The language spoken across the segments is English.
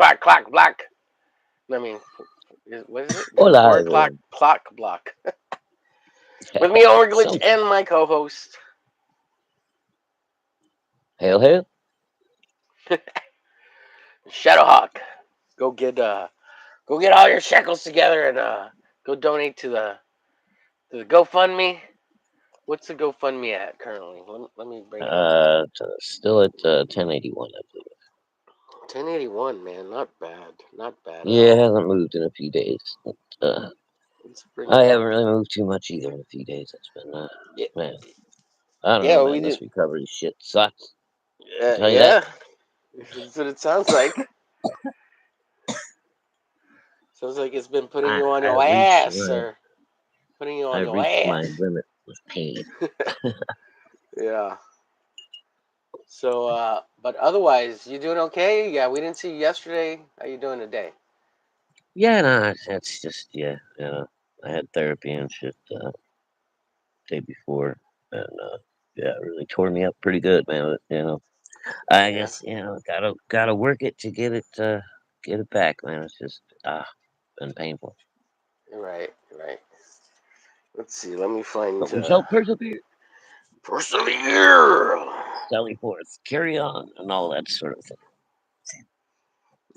Clock, clock, block. I mean, what is it? The Hola, 4 o'clock everyone. clock block. With me, Glitch, Some and my co-host, hail, hail. ShadowHawk. Go get all your shekels together and go donate to the GoFundMe. What's the GoFundMe at currently? Let me bring it up. Still at 1081, I believe. 1081, man, not bad, not bad at Yeah, it all. hasn't moved in a few days. Let's bring I it up. haven't really moved too much either in a few days. It's been, Yeah, man, I don't know, yeah, we man. did. This recovery shit sucks. I tell you that. Yeah, that's what it sounds like. Sounds like it's been putting I, you on your I've reached ass, my, or putting you on I've your reached my ass. limit with pain. Yeah. So, but otherwise, you doing okay? Yeah, we didn't see you yesterday. How you doing today? Yeah, no, that's just, yeah, I had therapy and shit day before, and yeah, it really tore me up pretty good, man. But, I Yeah. guess gotta work it to get it back, man. It's just been painful. Right. Right. Let's see. Let me find But we shall persevere, persevere. sally forth, carry on, and all that sort of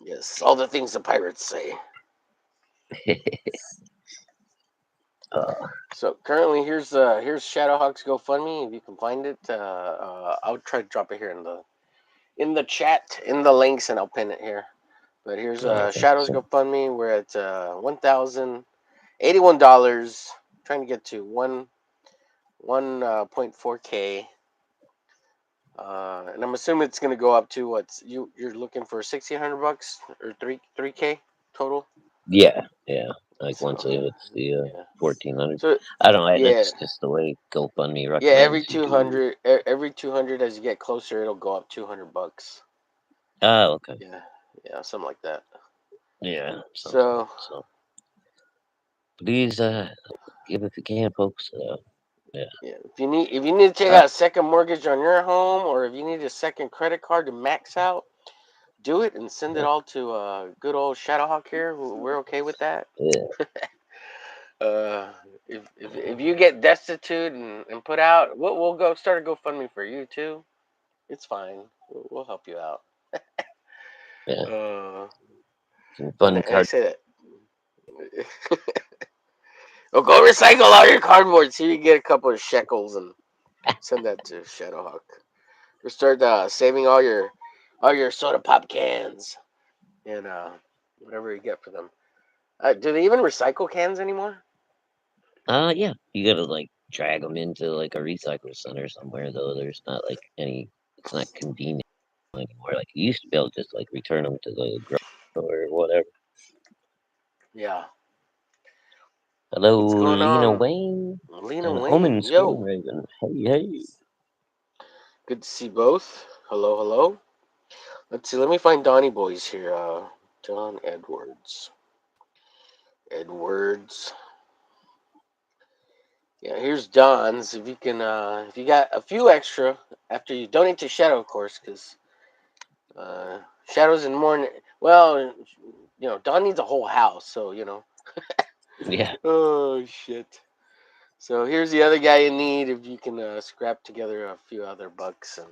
Yes, all the things the pirates say. thing. uh, So currently, here's Shadowhawk's GoFundMe. If you can find it, I'll try to drop it here in the chat in the links, and I'll pin it here. But here's okay, Shadow's so GoFundMe. We're at $1,081. Trying to get to 1.4K. And I'm assuming it's gonna go up to you're looking for $1,600 or three K total. yeah, like once So it's the yeah. 1400. So I don't know. yeah, That's just the way GoFundMe yeah. Every recommends you two do. hundred, every 200 as you get closer, it'll go up $200. Okay, Yeah, yeah, something like that. yeah, sounds good. So So please give if you can, folks. Yeah, yeah, if you need to take uh, out a second mortgage on your home, or if you need a second credit card to max out, do it and send it all to good old Shadowhawk here. We're okay with that. yeah. Uh, if you get destitute and put out, we'll go start a GoFundMe for you too. It's fine. We'll help you out. Yeah, Uh, some and, fun and I card. say that. Well, go recycle all your cardboard so you get a couple of shekels and send that to Shadowhawk. Or start saving all your soda pop cans and whatever you get for them. Do they even recycle cans anymore? Yeah, you gotta like drag them into like a recycle center somewhere though. There's not like any. It's not convenient anymore. Like you used to be able to just like return them to the grocery store or whatever. Yeah. What's Hello, going Lena on, Wayne Lena and Wayne? Omen Storm Yo, Raven. Hey, hey. good to see both. Hello, hello. Let's see. Let me find Donnie Boys here. John Edwards. Edwards. Yeah, here's Don's. If you can, if you got a few extra after you donate to Shadow, of course, because uh, Shadows and more. Well, Don needs a whole house, so Yeah, Oh shit. So here's the other guy in need. If you can scrap together a few other bucks and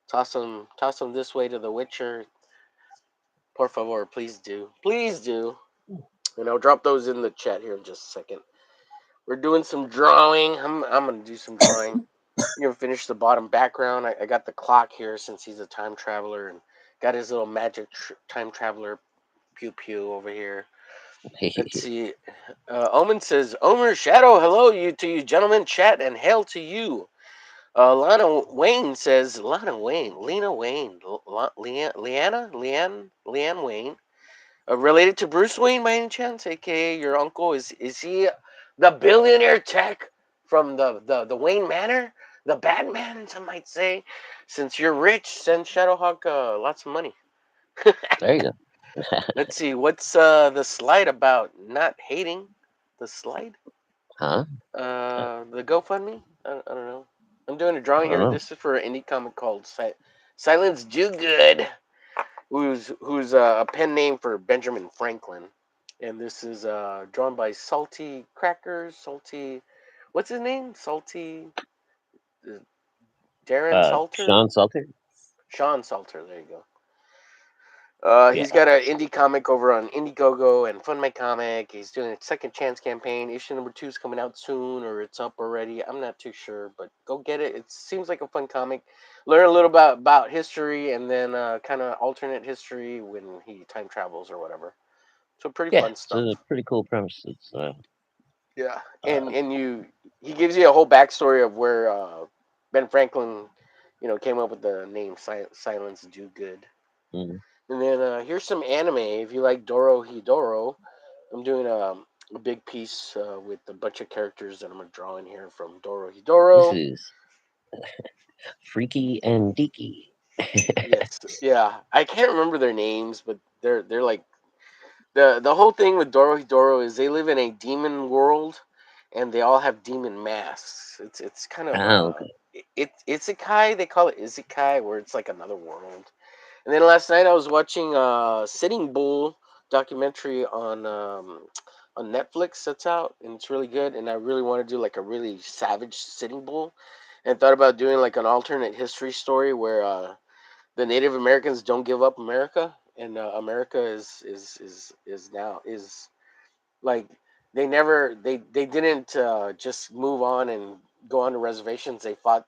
toss them this way to the Witcher, por favor, please do. And I'll drop those in the chat here in just a second. We're doing some drawing. I'm gonna do some drawing. You're gonna finish the bottom background. I got the clock here since he's a time traveler and got his little magic time traveler pew pew over here. Let's see. Omen says, Omer Shadow, hello you to you gentlemen, chat and hail to you. Lana Wayne says, Lena Wayne, Leanne Wayne, related to Bruce Wayne by any chance, aka your uncle? Is he the billionaire tech from the Wayne Manor, the Batman? Some might say. Since you're rich, send Shadowhawk lots of money. there you go. Let's see, what's the slide about? Not hating the slide. Huh? The GoFundMe. I don't know. I'm doing a I drawing don't here. know. This is for an indie comic called Silence Do Good. who's a pen name for Benjamin Franklin, and this is drawn by Salty Crackers. Salty, what's his name? Salty uh, Darren Salter, Sean Salter. Sean Salter. There you go. Yeah. He's got an indie comic over on Indiegogo and Fund My Comic. He's doing a second chance campaign. Issue number 2 is coming out soon, or it's up already. I'm not too sure, but go get it. It seems like a fun comic. Learn a little about history and then kind of alternate history when he time travels or whatever. So pretty Yeah. fun It's stuff. a pretty cool premise. It's Yeah, uh, and he gives you a whole backstory of where Ben Franklin, came up with the name Silence Do Good. mm, And then here's some anime. If you like Doro Hidoro, I'm doing a big piece with a bunch of characters that I'm gonna draw in here from Doro this Hidoro. is Freaky and Deaky. Yes, yeah. I can't remember their names, but they're like the whole thing with Doro Hidoro is they live in a demon world, and they all have demon masks. It's kind of Okay. it's isekai. They call it isekai, where it's like another world. And then last night I was watching Sitting Bull documentary on Netflix that's out, and it's really good. And I really want to do like a really savage Sitting Bull, and thought about doing like an alternate history story where the Native Americans don't give up America, and America is now is like they didn't just move on and go on to reservations. They fought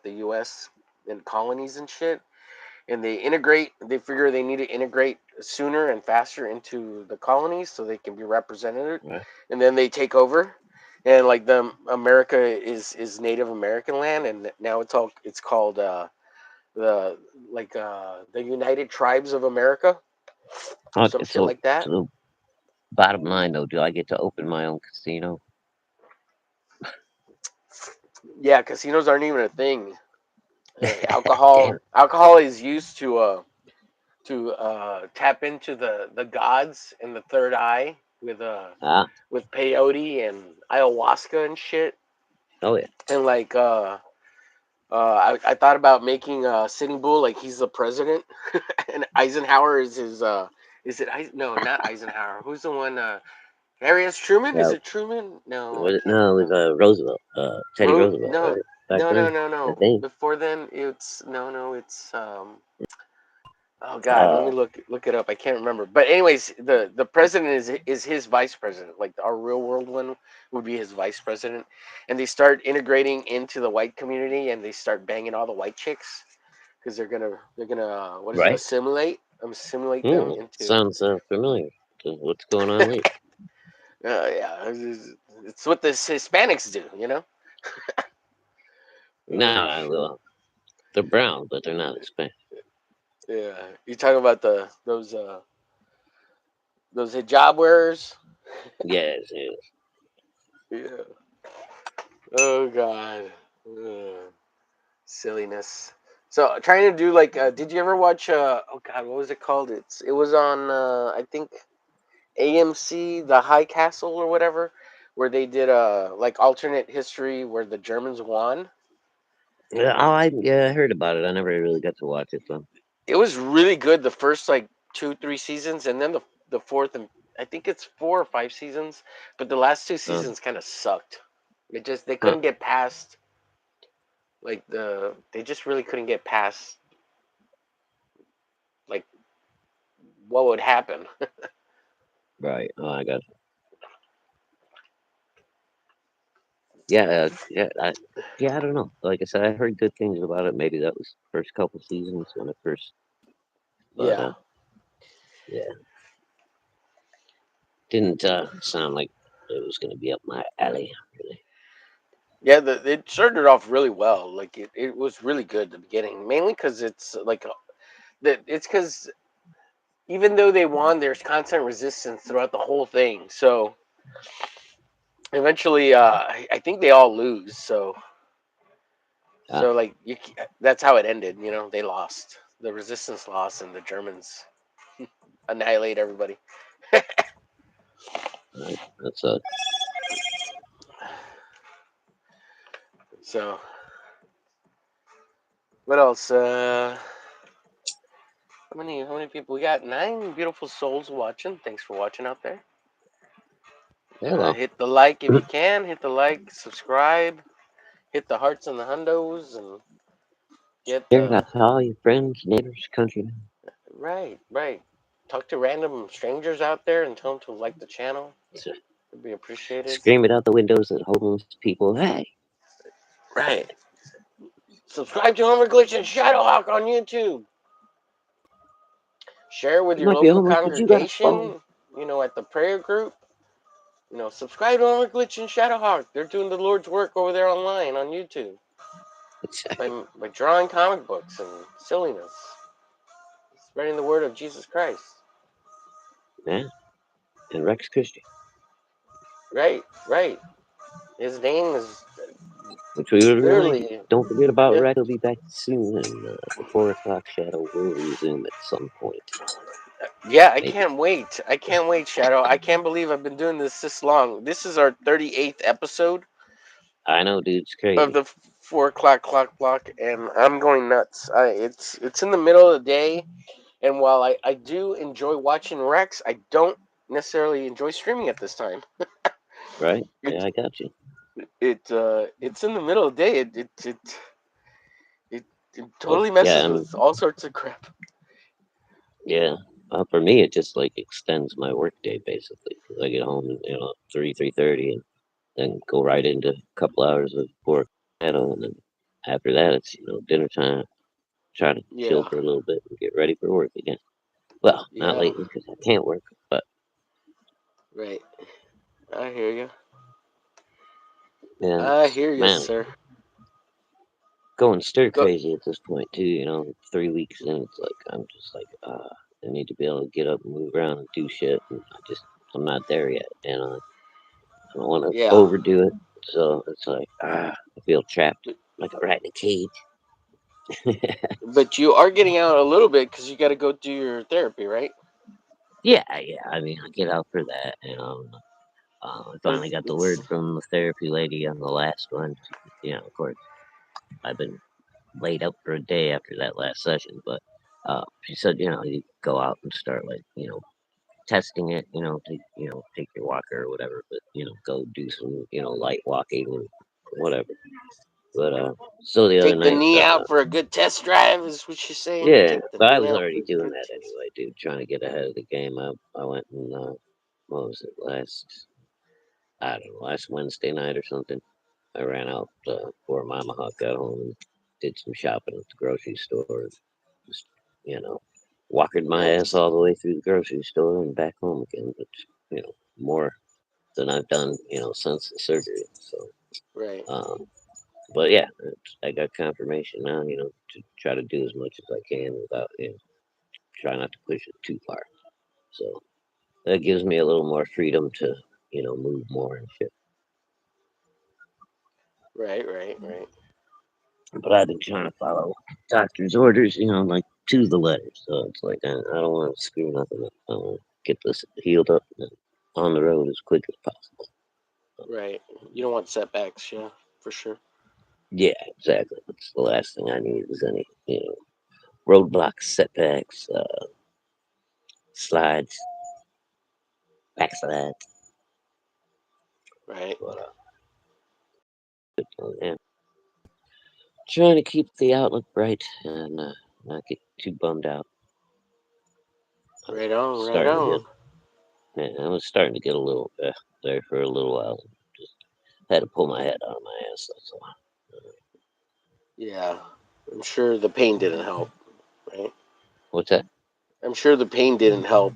the U.S. in colonies and shit, and they figure they need to integrate sooner and faster into the colonies so they can be represented, Right. and then they take over, and like the America is Native American land, and now it's called the the United Tribes of America or some shit So, like that. so bottom line though, do I get to open my own casino? Yeah, casinos aren't even a thing. Damn. Alcohol is used to tap into the gods in the third eye Ah. with peyote and ayahuasca and shit. Oh yeah. And like I thought about making Sitting Bull like he's the president, and Eisenhower is his is it no, not Eisenhower, who's the one Harry S. Truman, is Yeah. it Truman? No, I Was it, can't no, it was remember. Roosevelt. Teddy Roosevelt, No, right? Back no, no, then, no, I no. think. Before then, it's oh God, let me Uh. look it up. I can't remember. But anyways, the president is his vice president. Like our real world one would be his vice president, and they start integrating into the white community, and they start banging all the white chicks because they're gonna what is it, Right. assimilate them into. Sounds familiar to what's going on lately. Yeah, it's what the Hispanics do, you know. Oh No, shit. well, they're brown, but they're not Hispanic. Yeah, you talking about those hijab wearers? Yes, yes. Yeah. Oh God. Ugh. Silliness. So trying to do like, did you ever watch? Oh God, what was it called? It was on I think AMC, The High Castle or whatever, where they did like alternate history where the Germans won. Yeah, oh, I heard about it. I never really got to watch it, so. It was really good the first like 2 3 seasons, and then the fourth and I think it's 4 or 5 seasons, but the last two Uh, seasons kind of sucked. They huh. couldn't get past they just really couldn't get past like what would happen. Right. Oh, I got. Yeah, yeah, yeah. I don't know. Like I said, I heard good things about it. Maybe that was first couple seasons when it first, but Yeah, yeah, didn't sound like it was going to be up my alley. Really. yeah. It started off really well. Like it was really good at the beginning, mainly because it's like that. It's because even though they won, there's constant resistance throughout the whole thing. So eventually, I think they all lose. Ah, So like that's how it ended. They lost. The resistance lost, and the Germans annihilate everybody. right. That's a. So what else? How many people we got? 9 beautiful souls watching. Thanks for watching out there. Hello. Hit the like if you can. Hit the like, subscribe, hit the hearts and the hundos, and get Share it out to all your friends, neighbors, countrymen. right. Talk to random strangers out there and tell them to like the channel. So, It'd be appreciated. scream it out the windows at homeless people. Hey, Right. Subscribe to Homer Glitch and ShadowHawk on YouTube. Share with you your might be local homeless, but you got a phone. congregation. At the prayer group. Subscribe to Homer Glitch and ShadowHawk. They're doing the Lord's work over there online on YouTube by drawing comic books and silliness, spreading the word of Jesus Christ. Yeah, and Rex Christian. Right. His name is Which we would remind you. literally, Don't forget about yeah, Rex. He'll be back soon, and the 4 o'clock shadow will resume at some point. yeah. I Maybe. can't wait. I can't wait, Shadow. I can't believe I've been doing this long. This is our 38th episode I know, dude. It's of crazy. the 4 o'clock clock block, and I'm going nuts. It's in the middle of the day, and while I do enjoy watching Rex, I don't necessarily enjoy streaming at this time. Right? Yeah, It I got you. it's in the middle of the day. It, it Well, totally yeah, messes with all sorts of crap. yeah. For me, it just like extends my workday basically. 'Cause I get home, 3:30, and then go right into a couple hours of work, and then after that, it's dinner time. Try to chill Yeah, for a little bit and get ready for work again. Well, not yeah, lately because I can't work, but right. I hear you. yeah, I hear you, man, sir. going stir Go. crazy at this point too. 3 weeks in, it's like I'm just like, I need to be able to get up and move around and do shit, and I'm not there yet. I don't want to Yeah, overdo it, so it's like, I feel trapped, like a rat in a cage. but you are getting out a little bit because you got to go do your therapy, right? Yeah, yeah. I mean, I get out for that, I But finally got the it's word from the therapy lady on the last one. Of course, I've been laid up for a day after that last session, but she said, you go out and start like, testing it, take your walker or whatever, but go do some, light walking and whatever. But so the other take the night, knee out for a good test drive, is what she's saying. yeah, Take the but I knee was out for already a doing good that test. anyway, dude, trying to get ahead of the game. I went and what was it, I don't know, last Wednesday night or something. I ran out before Mama Hawk got home and did some shopping at the grocery store. Just, you know, walking my ass Nice. all the way through the grocery store and back home again. But, more than I've done, since the surgery. So, Right. um, but yeah, I got confirmation now, to try to do as much as I can without, try not to push it too far. So that gives me a little more freedom to, move more and shit. Right. But I've been trying to follow doctor's orders, like to the letter. So it's like I don't want to screw nothing up. I want to get this healed up and on the road as quick as possible. Right. You don't want setbacks, yeah, for sure. Yeah, exactly. That's the last thing I need is any, roadblocks, setbacks, slides, backslides. Right. But yeah, trying to keep the outlook bright and not get too bummed out. Right on. Right Starting to get, on. yeah, I was starting to get a little there for a little while. Just had to pull my head out of my ass. That's all. Yeah. I'm sure the pain didn't help. Right. What's that? I'm sure the pain didn't help.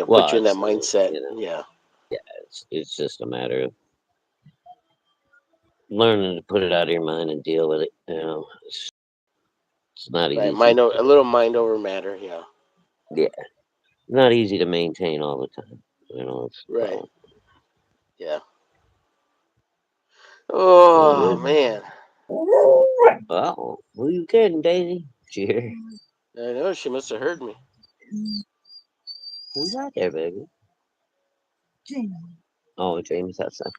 Put Well, you in that it's mindset. Yeah. it's just a matter of learning to put it out of your mind and deal with it. It's not Right. easy. A little mind over matter. Yeah. Yeah, not easy to maintain all the time. It's the Right. problem. Yeah. But Oh yeah. man. Oh, who you kidding, Daisy? Cheer. I know she must have heard me. Who's out there, baby? Oh, Jamie's outside.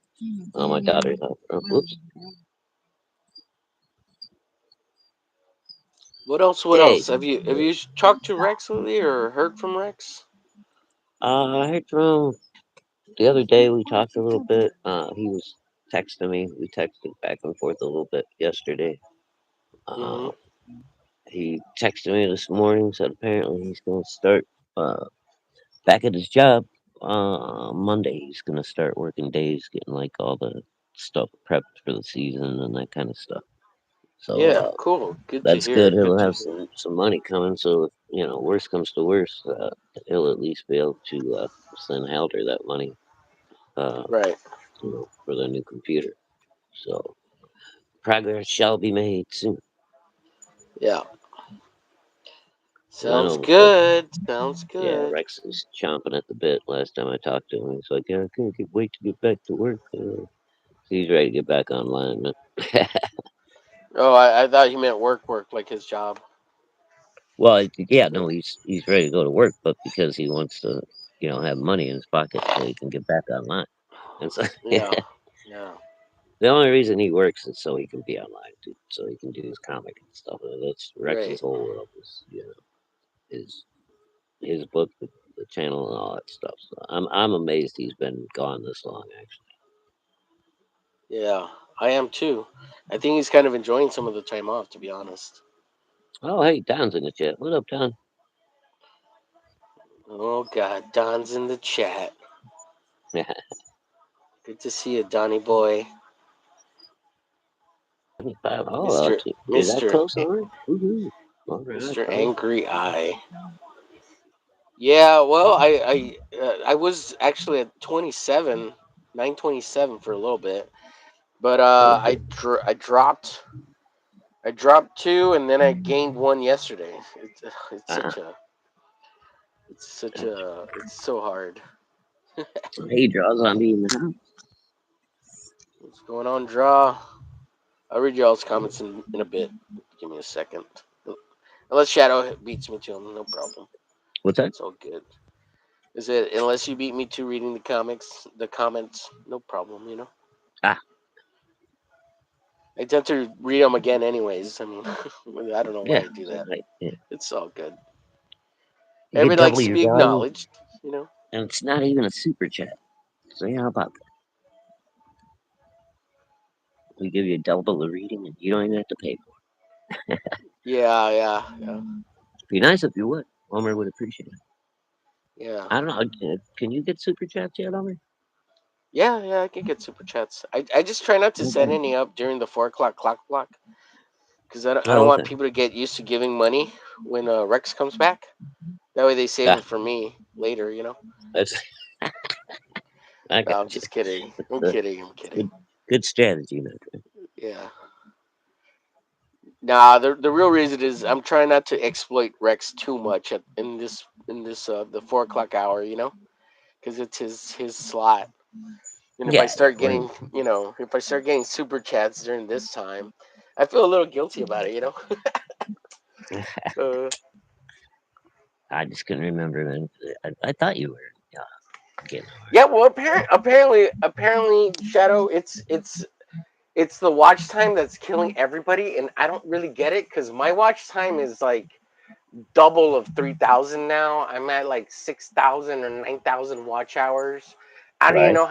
Oh, my daughter's out. Oh, whoops. What else? What Hey, else? Have you talked to Rex lately or heard from Rex? I heard from the other day. We talked a little bit. He was texting me. We texted back and forth a little bit yesterday. Mm-hmm. Uh, he texted me this morning. Said apparently he's going to start back at his job. Monday he's going to start working days, getting like all the stuff prepped for the season and that kind of stuff. So Yeah, cool. Good to that's hear. good. Good He'll to have hear. some money coming. So if worst comes to worst, he'll at least be able to send Halder that money. Uh, Right. for the new computer. So progress shall be made soon. Yeah. 'Cause I Sounds know Rex, good. Sounds yeah, good. Rex is chomping at the bit. Last time I talked to him, he's like, "Yeah, I can't wait to get back to work." He's ready to get back online, man. Oh, I thought he meant work, like his job. Well, yeah, Yeah. no, he's ready to go to work, but because he wants to, have money in his pocket so he can get back online. And so Yeah. Yeah. the only reason he works is so he can be online, too, so he can do his comic and stuff. And that's Rex's Right. whole world is, his his book, the channel, and all that stuff. So I'm amazed he's been gone this long. Actually. Yeah. I am too. I think he's kind of enjoying some of the time off, to be honest. Oh, hey, Don's in the chat. What up, Don? Oh God, Don's in the chat. Good to see you, Donny boy. 25. Oh, Mister you're that Mister close already? Woohoo! All right, Mister brother. Angry Eye. Yeah. Well, I was actually at 27, 927 for a little bit, but Okay. I dropped two, and then I gained one yesterday. It's Uh-huh. such a it's such Gotcha. a it's so hard. Hey, draws on me in the house. What's going on, Draw? I'll read y'all's comments in a bit. Give me a second. Unless Shadow beats me to him, no problem. What's that? It's all good. Is it unless you beat me to reading the comments, no problem. Ah, I tend to read them again anyways. I mean, I don't know why yeah. I do It's all that. right. Yeah. It's all good. You get Everybody double likes to your be value, acknowledged. and it's not even a super chat. So yeah, how about that? We give you double the reading, and you don't even have to pay for Yeah, yeah, yeah, it. Be nice if you would. Homer would appreciate it. yeah. I don't know. Can you get super chats yet, Homer? Yeah, yeah, I can get super chats. I just try not to set Okay. any up during the 4 o'clock clock block because I don't Oh, want okay. people to get used to giving money when Rex comes back. That way they save Ah, it for me later. that's I No, got I'm you. just kidding. That's I'm kidding. I'm kidding. good. Good strategy, man. Yeah. Nah, the real reason is I'm trying not to exploit Rex too much in this the 4 o'clock hour, because it's his slot. And if I Yeah, yeah. start getting super chats during this time, I feel a little guilty about it. Uh, I just couldn't remember, man. I thought you were getting yeah, well, apparently, Shadow, it's the watch time that's killing everybody, and I don't really get it because my watch time is like double of 3,000 now. I'm at like 6,000 or 9,000 watch hours. I don't even right. know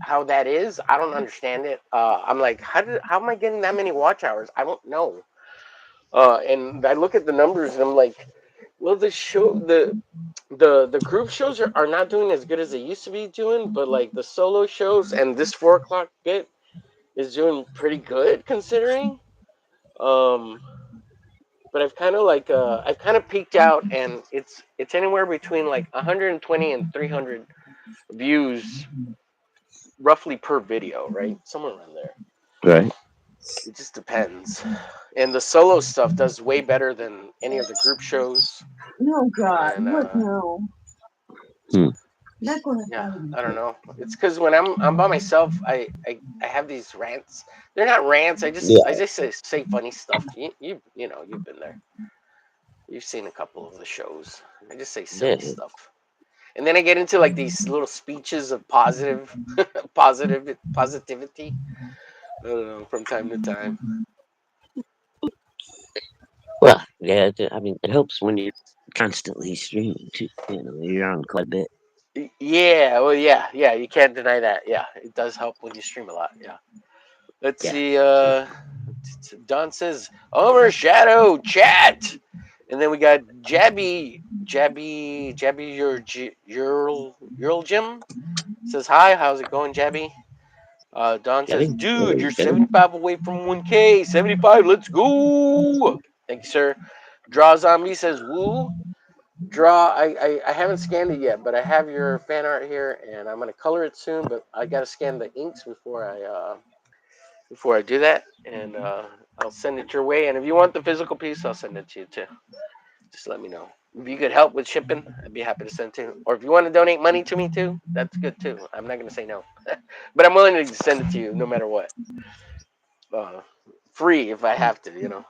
how that is. I don't understand it. I'm like, how am I getting that many watch hours? I don't know. And I look at the numbers and I'm like, well, the group shows are not doing as good as they used to be doing, but like the solo shows and this 4 o'clock bit is doing pretty good considering. Um, but I've kind of peaked out, and it's anywhere between like 120 and 300 views roughly per video, right? Somewhere around there. Right. It just depends. And the solo stuff does way better than any of the group shows. No, God, And what now? Hmm. yeah, I don't know. It's because when I'm by myself, I have these rants. They're not rants. I just say funny stuff. You've been there. You've seen a couple of the shows. I just say Yeah. silly stuff. And then I get into like these little speeches of positivity. I don't know, from time to time. Well, yeah, I mean, it helps when you're constantly streaming too. You know, you're on quite a bit. Yeah, well, yeah, you can't deny that. Yeah, it does help when you stream a lot. Yeah. Let's Yeah. see. Don says, Homer Shadow chat. And then we got Jabby, your Jim says, hi, how's it going, Jabby? Don says, Getting, dude, getting, you're getting. 75 away from 1K. 75, let's go. Thank you, sir. Draw Zombie says, woo. Draw, I haven't scanned it yet, but I have your fan art here, and I'm going to color it soon, but I got to scan the inks before I do that, and I'll send it your way. And if you want the physical piece, I'll send it to you too. Just let me know. If you could help with shipping, I'd be happy to send it to. Or if you want to donate money to me too, that's good too. I'm not gonna say no, but I'm willing to send it to you no matter what. Uh, Free if I have to, you know.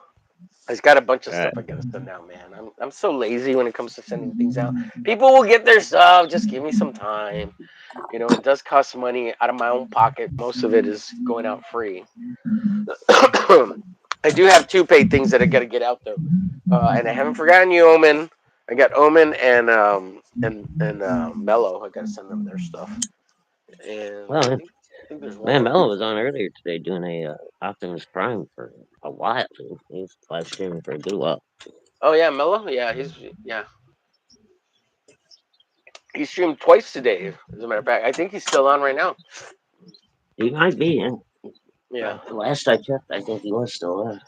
I've got a bunch of All right. stuff I gotta send out, man. I'm so lazy when it comes to sending things out. People will get their stuff. Just give me some time. You know, it does cost money out of my own pocket. Most of it is going out free. I do have two paid things that I got to get out though, and I haven't forgotten you, Omen. I got Omen and Mello. I got to send them their stuff, and Well, I think there's one man, more Mello was person. on earlier today doing a Optimus Prime for a while. He was live streaming for a good while. Oh yeah, Mello. He streamed twice today. As a matter of fact, I think he's still on right now. He might be, yeah. Yeah. Last I checked, I think he was still on.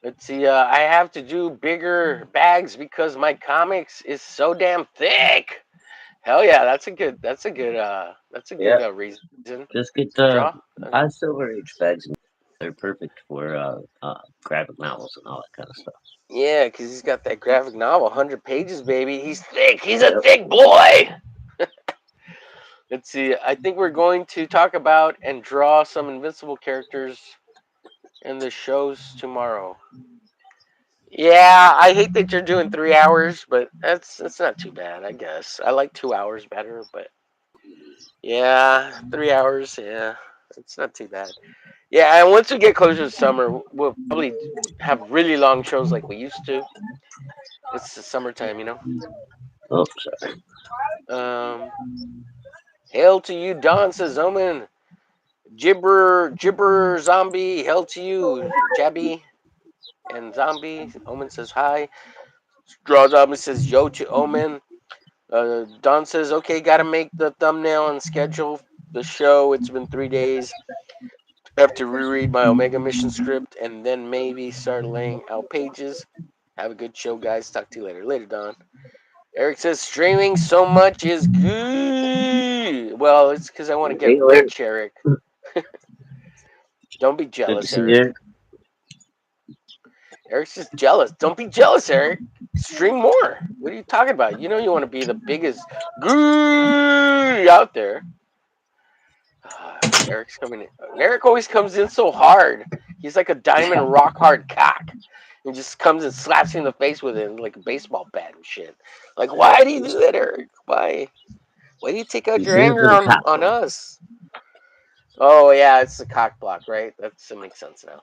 Let's see. I have to do bigger bags because my comics is so damn thick. Hell yeah, that's a good. That's a good Yeah, reason. just get Draw. buy Silver Age bags. They're perfect for graphic novels and all that kind of stuff. Yeah, because he's got that graphic novel, 100 pages, baby. He's thick. He's a Yep. thick boy. Let's see. I think we're going to talk about and draw some Invincible characters in the shows tomorrow. Yeah, I hate that you're doing 3 hours, but that's not too bad, I guess. I like 2 hours better, but yeah, 3 hours, yeah, it's not too bad. Yeah, and once we get closer to summer, we'll probably have really long shows like we used to. It's the summertime, you know. Oh, sorry. Um, Hail to you, Don says Omen. Gibber zombie. Hail to you, Jabby and zombie. Omen says hi. Draw zombie says yo to Omen. Don says okay, gotta make the thumbnail and schedule the show. It's been 3 days. I have to reread my Omega mission script and then maybe start laying out pages. Have a good show, guys. Talk to you later. Later, Don. Eric says streaming so much is good. Well, it's because I want to get Hey, Larry. rich, Eric. Don't be Good to jealous, see you. Eric. Eric's just jealous. Don't be jealous, Eric. Stream more. What are you talking about? You know you want to be the biggest goo out there. Eric's coming in. Eric always comes in so hard. He's like a diamond rock hard cock. He just comes and slaps you in the face with it like a baseball bat and shit. Like, why do you do that, Eric? Why? Why do you take out He's your here for anger the on, cop on block. us? Oh yeah, it's the cock block, right? That makes sense now.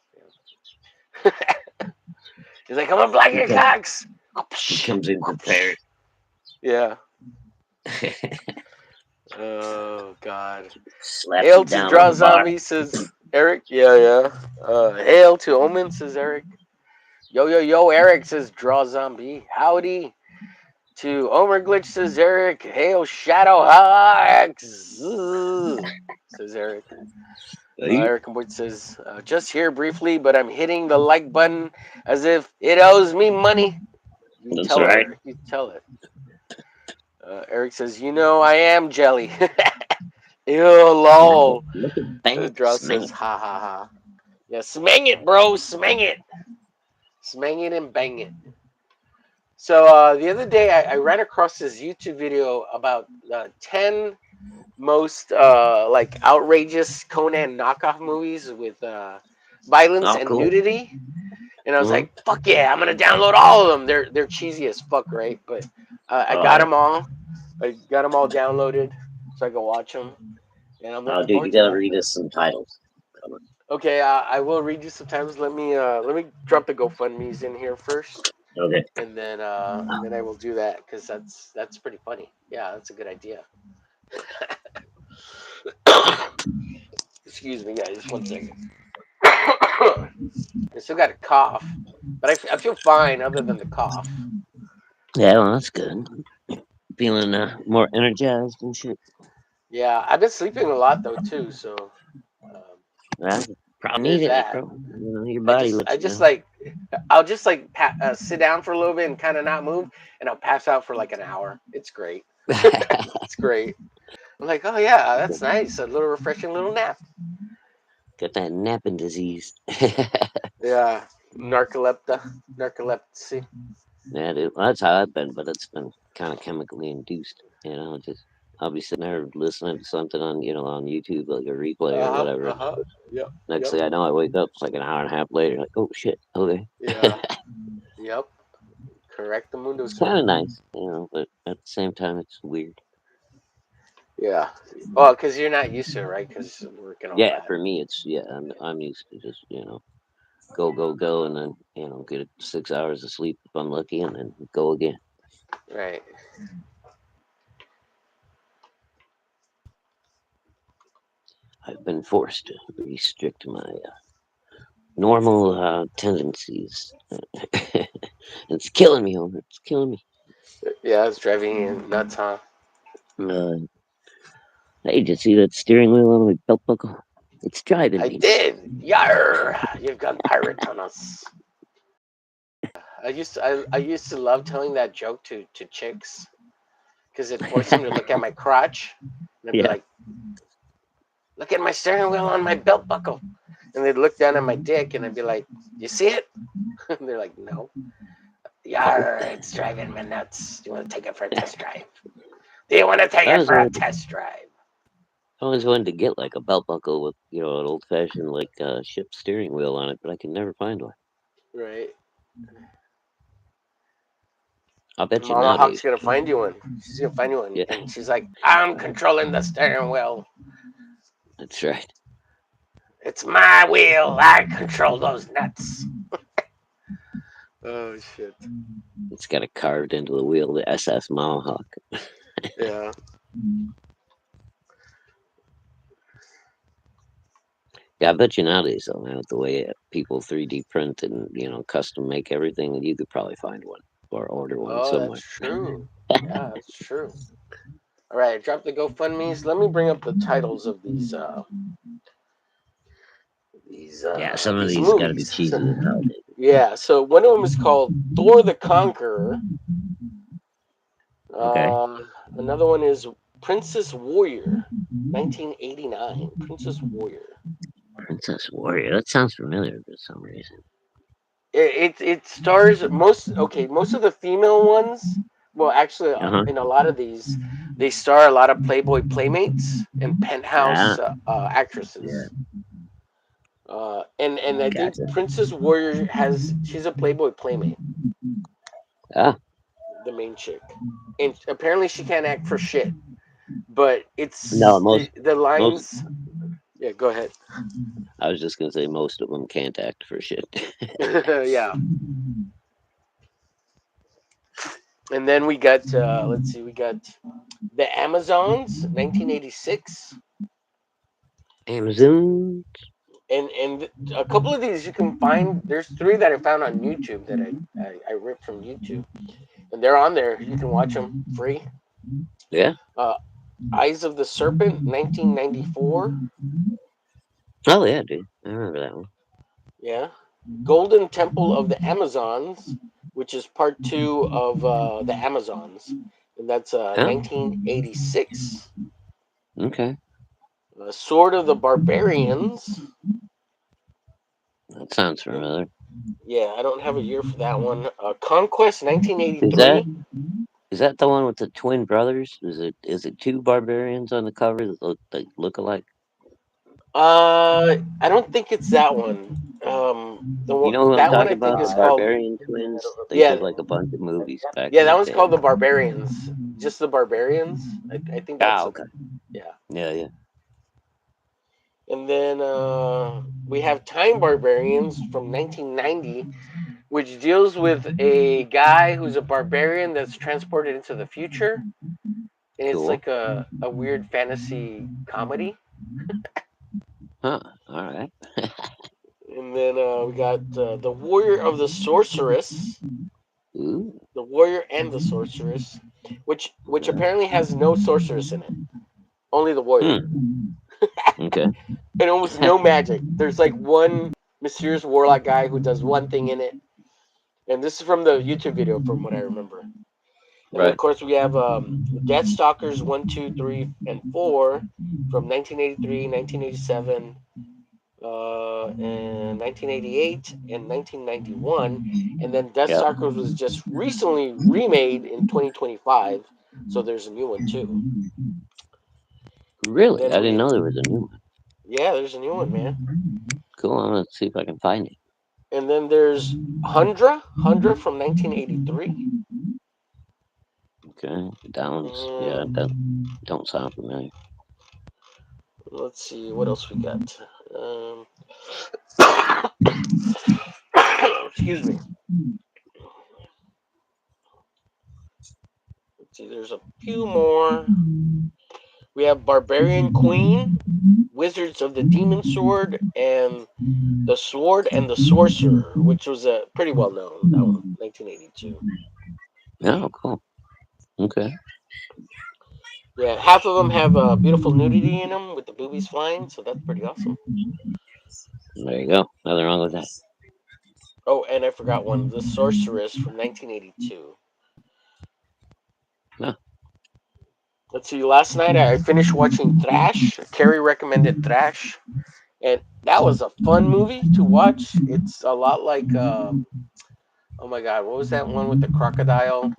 He's like, I'm gonna block He your comes, cocks. he comes in prepared. Yeah. Oh God. Slaps Hail you to down on Draw the bar. Zombie says Eric. Yeah, yeah. Hail to Omen says Eric. Yo, yo, yo, Eric says Draw Zombie. Howdy. To Omer Glitch says Eric. Hail ShadowHawkTalks says Eric. Hey, Eric Boyd says, just here briefly, but I'm hitting the like button as if it owes me money. You that's tell it, right. Eric. You tell it. Eric says, you know I am jelly. Ew, lol. Look at bang it, Draw smang says, it. ha ha ha. Yeah, smang it, bro. Smang it. Smang it and bang it. So the other day, I ran across this YouTube video about 10 most like outrageous Conan knockoff movies with violence Oh, and cool. nudity. And I was Hmm. like, "Fuck yeah, I'm gonna download all of them." They're cheesy as fuck, right? But I Oh, got yeah. them all. I got them all downloaded so I can watch them, and I'm Oh, looking dude, forward you to gotta that. read us some titles. Come on. Okay, I will read you sometimes. Let me drop the GoFundMe's in here first, Okay. and then I will do that because that's pretty funny. Yeah, that's a good idea. Excuse me, guys. One second. I still got a cough, but I feel fine other than the cough. Yeah, well, that's good. Feeling more energized and shit. Yeah, I've been sleeping a lot though too, so um, Well, probably there's needed it, that. bro. You know, your I body just lets I you just know. like I'll just like sit down for a little bit and kind of not move, and I'll pass out for like an hour. It's great. It's great. I'm like, oh yeah, that's nice. A little refreshing little nap. Got that napping disease. Yeah, narcolepsy. Yeah, dude. Well, that's how I've been, but it's been kind of chemically induced. You know, just I'll be sitting there listening to something on on YouTube, like a replay or Uh huh. whatever. Uh huh. Yep. Next Yep. thing I know, I wake up. It's like an hour and a half later. Like, oh shit. Okay. Yeah. Yep. Correct the mundo, It's kind sir. of nice, but at the same time, it's weird. Yeah. Well, because you're not used to it, right? Because work and all Yeah, that. for me, it's yeah. I'm used to just go go go, and then get 6 hours of sleep if I'm lucky, and then go again. Right. I've been forced to restrict my normal tendencies. It's killing me, Homer. It's killing me. Yeah, it's driving you nuts, huh? Uh, hey, did you see that steering wheel on my belt buckle? It's driving I me nuts. did. Yar! You've gone pirate on us. I used to love telling that joke to chicks because it forced them to look at my crotch, and I'd be Yeah. like, "Look at my steering wheel on my belt buckle," and they'd look down at my dick, and I'd be like, "You see it?" And they're like, "No." Oh, Yar! It's driving me nuts. Do you want to take it for a test drive? Do you want to take I it was for a wanted, test drive? I always wanted to get like a belt buckle with an old fashioned like ship steering wheel on it, but I can never find one. Right. I'll bet you Mama Hawk's nowadays. gonna find you one. She's gonna find you one, Yeah, and she's like, "I'm controlling the steering wheel. that's right. It's my wheel. I control those nuts." Oh shit. It's got it carved into the wheel, the SS Mohawk. Yeah. Yeah, I bet you nowadays, though, man, with the way people 3D print and custom make everything, you could probably find one or order one Oh, that's somewhere. true. Yeah, that's true. All right, I dropped the GoFundmes. Let me bring up the titles of these Yeah, some of these these got to be movies. So, cheesy as hell, dude. yeah, so one of them is called Thor the Conqueror. Okay, Uh, Another one is Princess Warrior, 1989. Princess Warrior. Princess Warrior. That sounds familiar for some reason. It stars most of the female ones. Well, actually, Uh huh. in a lot of these, they star a lot of Playboy playmates and Ah, penthouse yeah, actresses. And I think gotcha. Princess Warrior she's a Playboy playmate, Ah, the main chick, and apparently she can't act for shit. But no, it's most the most. lines. Yeah, go ahead. I was just gonna say most of them can't act for shit. Yeah, and then we got let's see, we got the Amazons, 1986. Amazon. And a couple of these you can find. There's three that I found on YouTube that I ripped from YouTube, and they're on there. You can watch them free. Yeah. Uh, Eyes of the Serpent, 1994. Oh yeah, dude. I remember that one. Yeah. Golden Temple of the Amazons, which is part two of the Amazons, and that's Oh, 1986. okay. Sword of the Barbarians. That sounds And familiar. yeah, I don't have a year for that one. Conquest, Is that 1983. is that the one with the twin brothers? Is it two barbarians on the cover that look alike? I don't think it's that one. You know who I'm That one talking I think about? The is called, barbarian twins. They yeah, did like a bunch of movies back yeah, in that the one's day. called the Barbarians. Just the Barbarians. I think that's Ah, it. okay. Yeah. Yeah, yeah. And then we have Time Barbarians from 1990, which deals with a guy who's a barbarian that's transported into the future. And it's Cool. like a weird fantasy comedy. Huh. All right. And then we got The Warrior of the Sorceress, Ooh. The Warrior and the Sorceress, which Okay. apparently has no sorceress in it, only the warrior, Okay. and almost no magic. There's like one mysterious warlock guy who does one thing in it, and this is from the YouTube video, from what I remember. And then of Right. course we have Deathstalkers 1, 2, 3, and 4 from 1983, 1987, and 1988 and 1991, and then Yep. Deathstalkers was just recently remade in 2025, so there's a new one too. And Really? I then didn't know there was a new one. yeah, there's a new one, man. Cool. I'm gonna see if I can find it. And then there's Hundra from 1983. Okay. Downs. Yeah. And That don't sound familiar. let's see what else we got. Um, excuse me. Let's see, there's a few more. We have Barbarian Queen, Wizards of the Demon Sword, and The Sword and the Sorcerer, which was a pretty well known, that one, 1982. Oh, cool. Okay. Yeah, half of them have beautiful nudity in them with the boobies flying, so that's pretty awesome. There you go. Nothing wrong with that. Oh, and I forgot one, The Sorceress from 1982. No. Let's see, last night I finished watching Thrash. Carrie recommended Thrash, and that was a fun movie to watch. It's a lot like, oh my God, what was that one with the crocodile?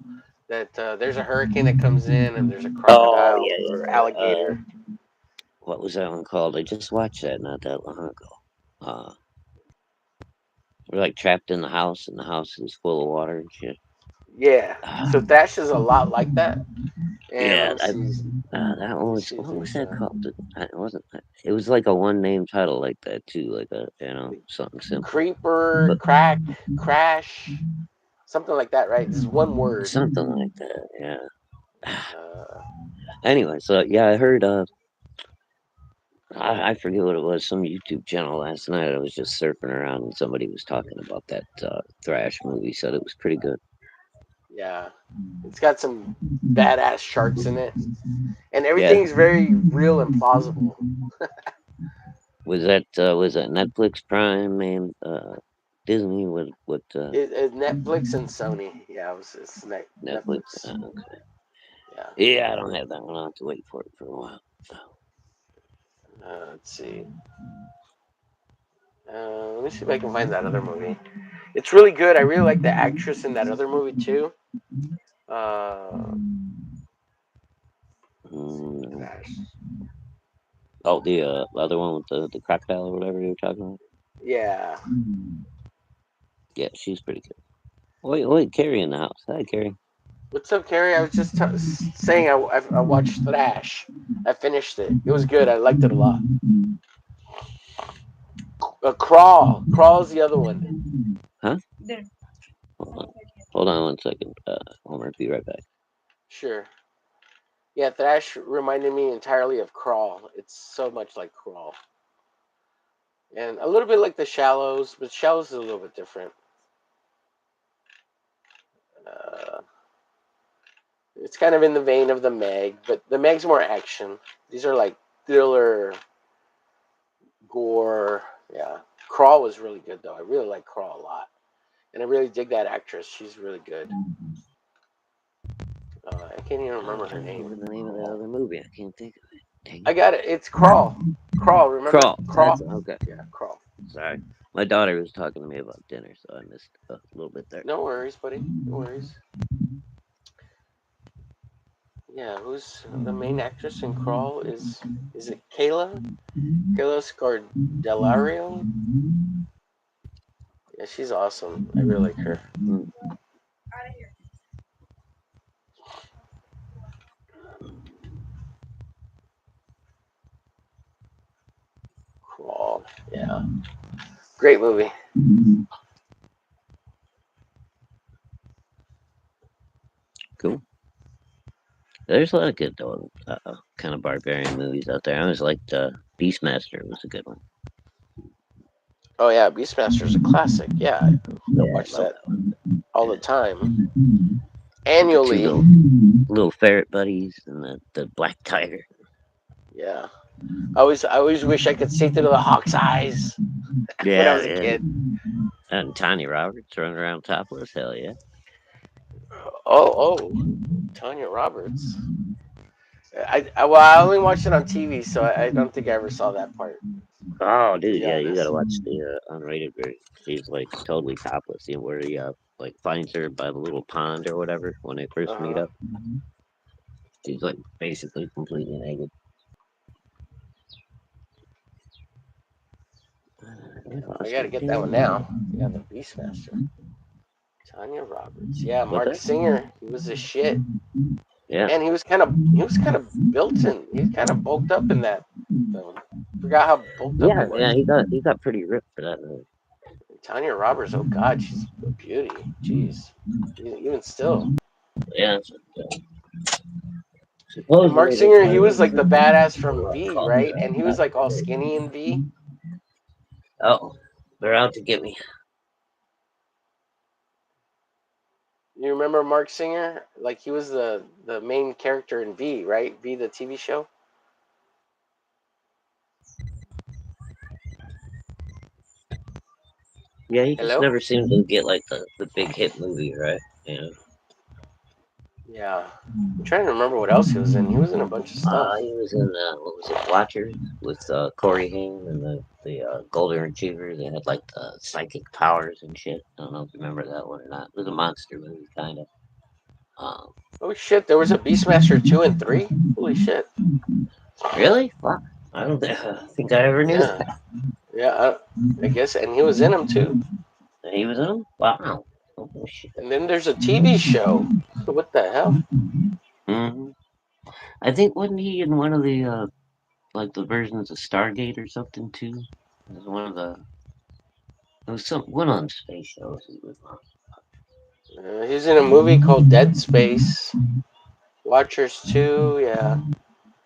That there's a hurricane that comes in, and there's a Oh crocodile yeah, or yeah, yeah. alligator. What was that one called? I just watched that not that long ago. Uh, we're like trapped in the house, and the house is full of water and shit. Yeah, Ah, so Thrash is a lot like that. And let yeah, me see. that one Let me was. see if What was there's that called? It wasn't. It was like a one name title like that too, like a something simple, Creeper, but Crack, Crash, something like that, right? This is one word. something like that. Yeah. Uh, Anyway, so yeah, I heard. I forget what it was. Some YouTube channel last night. I was just surfing around, and somebody was talking about that Thrash movie. Said it was pretty good. yeah, it's got some badass sharks in it, and Yeah. everything's very real and plausible. Was that Netflix, Prime, and Disney? What It Netflix and Sony. Yeah, it's Netflix? Netflix. Okay. Yeah. Yeah, I don't have that one. I'll have to wait for it for a while. Let's see. Let me see if I can find that other movie. It's really good. I really like the actress in that other movie too. Uh, let's see, Mm, Thrash. oh, the other one with the crocodile or whatever you were talking about. Yeah. Yeah, she's pretty good. Wait, Carrie in the house. Hi, Carrie. What's up, Carrie? I was just saying I watched Thrash. I finished it. It was good. I liked it a lot. Crawl. Crawl is the other one. Huh? Hold on. Hold on 1 second. Homer, be right back. Sure. Yeah, Thrash reminded me entirely of Crawl. It's so much like Crawl. And a little bit like The Shallows, but Shallows is a little bit different. Uh, it's kind of in the vein of the Meg, but the Meg's more action. These are like thriller, gore. Yeah. Crawl was really good, though. I really like Crawl a lot. And I really dig that actress. She's really good. I can't even I'm remember her trying to think name. of the name of that other movie. I can't think of it. Dang I it. got it. It's Crawl. Crawl, remember? Crawl. Crawl. That's okay. Yeah, Crawl. Sorry. My daughter was talking to me about dinner, so I missed a little bit there. No worries, buddy. No worries. Yeah, who's the main actress in Crawl? Is it Kayla? Kayla Scardelario? Yeah, she's awesome. I really like her. Mm. Yeah, great movie. Cool. There's a lot of good kind of barbarian movies out there. I always liked Beastmaster was a good one. Oh yeah, Beastmaster's a classic. Yeah, I Yeah, I watch love that that one. all the Yeah. time, With the two annually. little ferret buddies and the black tiger. Yeah, I always wish I could see through the hawk's eyes when I Yeah, was a yeah. kid. And Tiny Roberts running around topless. Hell yeah. Oh, Tanya Roberts. I only watched it on TV, so I don't think I ever saw that part. Oh, To dude, be yeah, you gotta honest. watch the unrated version. She's like totally topless. You know, where he like finds her by the little pond or whatever when they Uh first meet huh. up. She's like basically completely naked. What I else got did to we get that one now. do? Yeah, the Beastmaster. Tanya Roberts. Yeah, What's Mark that? Singer. He was a shit. Yeah. Man, he was kind of built in. He kind of bulked up in that film. Forgot how bulked up he Yeah, yeah, was. he got pretty ripped for that movie. Tanya Roberts. Oh God, she's a beauty. Jeez. Even still. Yeah, And Mark supposedly they're Singer, he was planning like the badass from to V, call her right? And he was back like all today. skinny in V. Oh, they're out to get me. You remember Mark Singer? Like he was the main character in V, right? V, the TV show. Yeah, he just Hello. never seemed to get like the big hit movie, right? Yeah. Yeah, I'm trying to remember what else he was in. He was in a bunch of stuff. He was in what was it, Watchers with Corey Haim and the Golden Retriever. They had like the psychic powers and shit. I don't know if you remember that one or not. It was a monster movie, kind of. Um, Oh shit, there was a Beastmaster 2 and 3? Holy shit. really? Fuck. I don't think I ever knew Yeah. that. Yeah, I guess. And he was in them too. He was in them. Wow. Oh shit. And then there's a TV show. So what the hell? hmm I think wasn't he in one of the like the versions of Stargate or something too? It was one of the. It was some one on space shows he was on. He's in a movie called Dead Space. Watchers 2, yeah.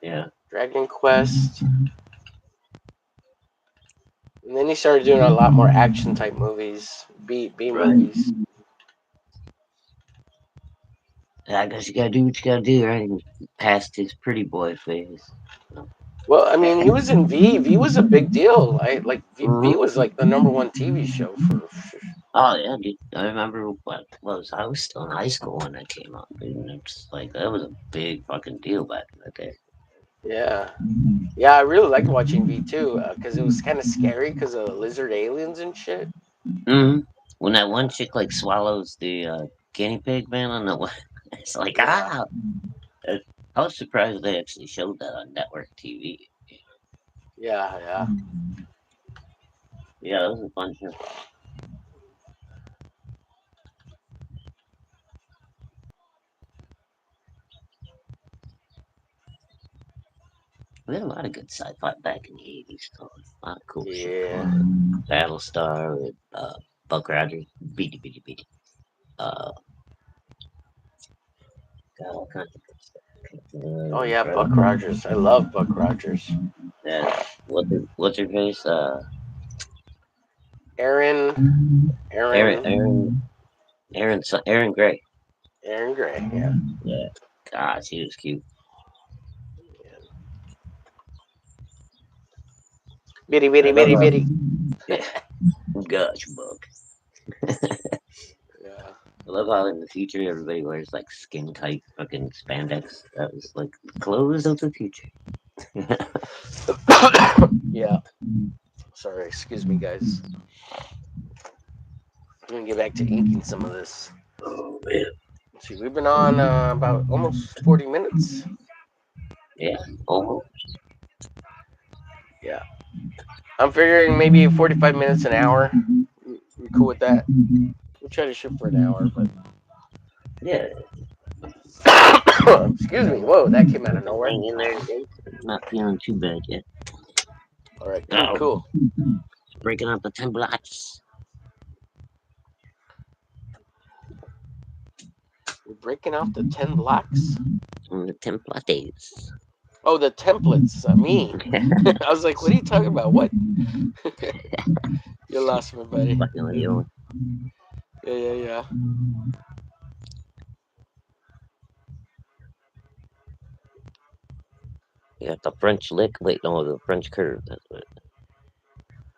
Yeah. Dragon Quest. And then he started doing a lot more action type movies, B Right. movies. Yeah, I guess you gotta do what you gotta do, right? He was past his pretty boy phase. Well, I mean, he was in V. V was a big deal. V Mm-hmm. was like the number one TV show for. Oh yeah, dude. I remember what was I was still in high school when that came out, dude. And it's like that was a big fucking deal back in the day. Yeah, yeah, I really liked watching V too because it was kind of scary because of lizard aliens and shit. Mm-hmm. When that one chick like swallows the guinea pig man on the it's like Yeah, Uh, I was surprised they actually showed that on network TV. yeah, yeah. Yeah, that was a fun show. We had a lot of good sci-fi back in the '80s. So a lot of cool shit going Yeah. on. Battlestar with Buck Rogers, beady beady beady. Uh, got all kinds of good stuff. Oh yeah, Right. Buck Rogers. I love Buck Rogers. Yeah, what's her face? Aaron, Aaron Aaron, Aaron Aaron Gray. Aaron Gray. Yeah. Yeah, God, she was cute. Bitty, I bitty, love bitty, bitty. yeah, gosh, Buck. Yeah. I love how in the future everybody wears like skin tight fucking spandex. That was like the clothes of the future. Yeah. Sorry, excuse me, guys. I'm gonna get back to inking some of this. Oh man. Let's see, we've been on about almost 40 minutes. Yeah, almost. Yeah. I'm figuring maybe 45 minutes, an hour. You cool with that? We'll try to shoot for an hour, but. Yeah, Excuse me. Whoa, that came out of nowhere. hang in there today. Not feeling too bad yet. All right, cool, Oh, cool. breaking up the 10 blocks. We're breaking off the 10 blocks. On the 10 days. Oh, the templates. Me. I was like, what are you talking about? What? You lost me, buddy. Fucking with you. Yeah, yeah, yeah. You got the French lick. Wait, no, the French curve. That's what.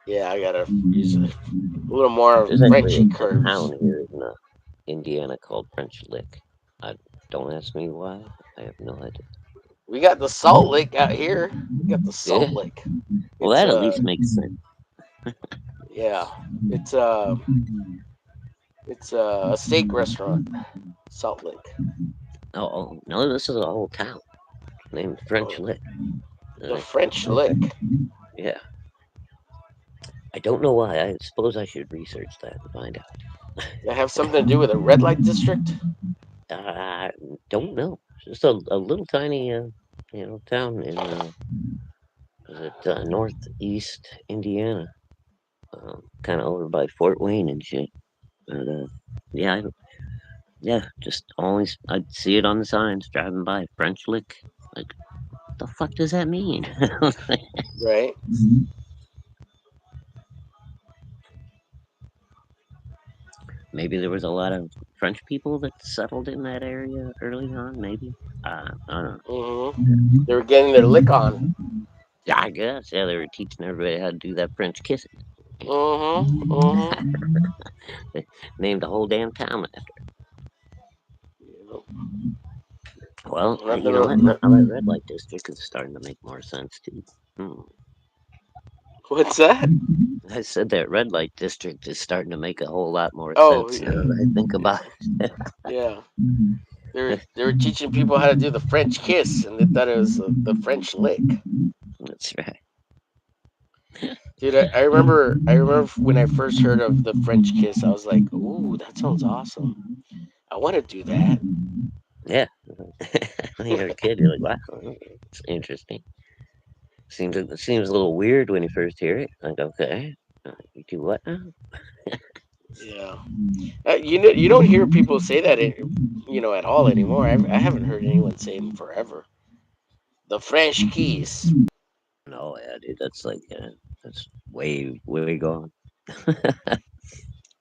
Yeah, I gotta use a little more There's actually Frenchy a curves. town here in Indiana called French Lick. I don't ask me why. I have no idea. We got the Salt Lick out here. We got the Yeah. Salt Lick. Well, It's that at least makes sense. yeah, it's a steak restaurant, Salt Lick. Oh, no, this is a whole town named French Oh, Lick. the Uh, French Lick. yeah. I don't know why. I suppose I should research that and find out. That have something to do with a red light district? I don't know. It's just a little tiny, town in is it northeast Indiana, kind of over by Fort Wayne and shit. But yeah, yeah, just always I'd see it on the signs driving by French Lick. Like, the fuck does that mean? Right. Maybe there was a lot of French people that settled in that area early on. Maybe I don't know. They were getting their lick on. Yeah, I guess. Yeah, they were teaching everybody how to do that French kissing. Mm-hmm. Mm-hmm. They named the whole damn town after. Yep. Well, Nothing. you know what? Now that red light district is starting to make more sense too. Hmm. What's that? I said that red light district is starting to make a whole lot more Oh, sense now yeah. that I think about it. Yeah. They were teaching people how to do the French kiss, and they thought it was the French lick. That's right. Dude, I remember when I first heard of the French kiss, I was like, "Ooh, that sounds awesome. I want to do that." Yeah. When you're a kid, you're like, wow, it's interesting. It seems a little weird when you first hear it. Like, okay, you do what now? Yeah. You don't hear people say that, at all anymore. I haven't heard anyone say it in forever. The French kiss. No, yeah, dude, that's like that's way gone.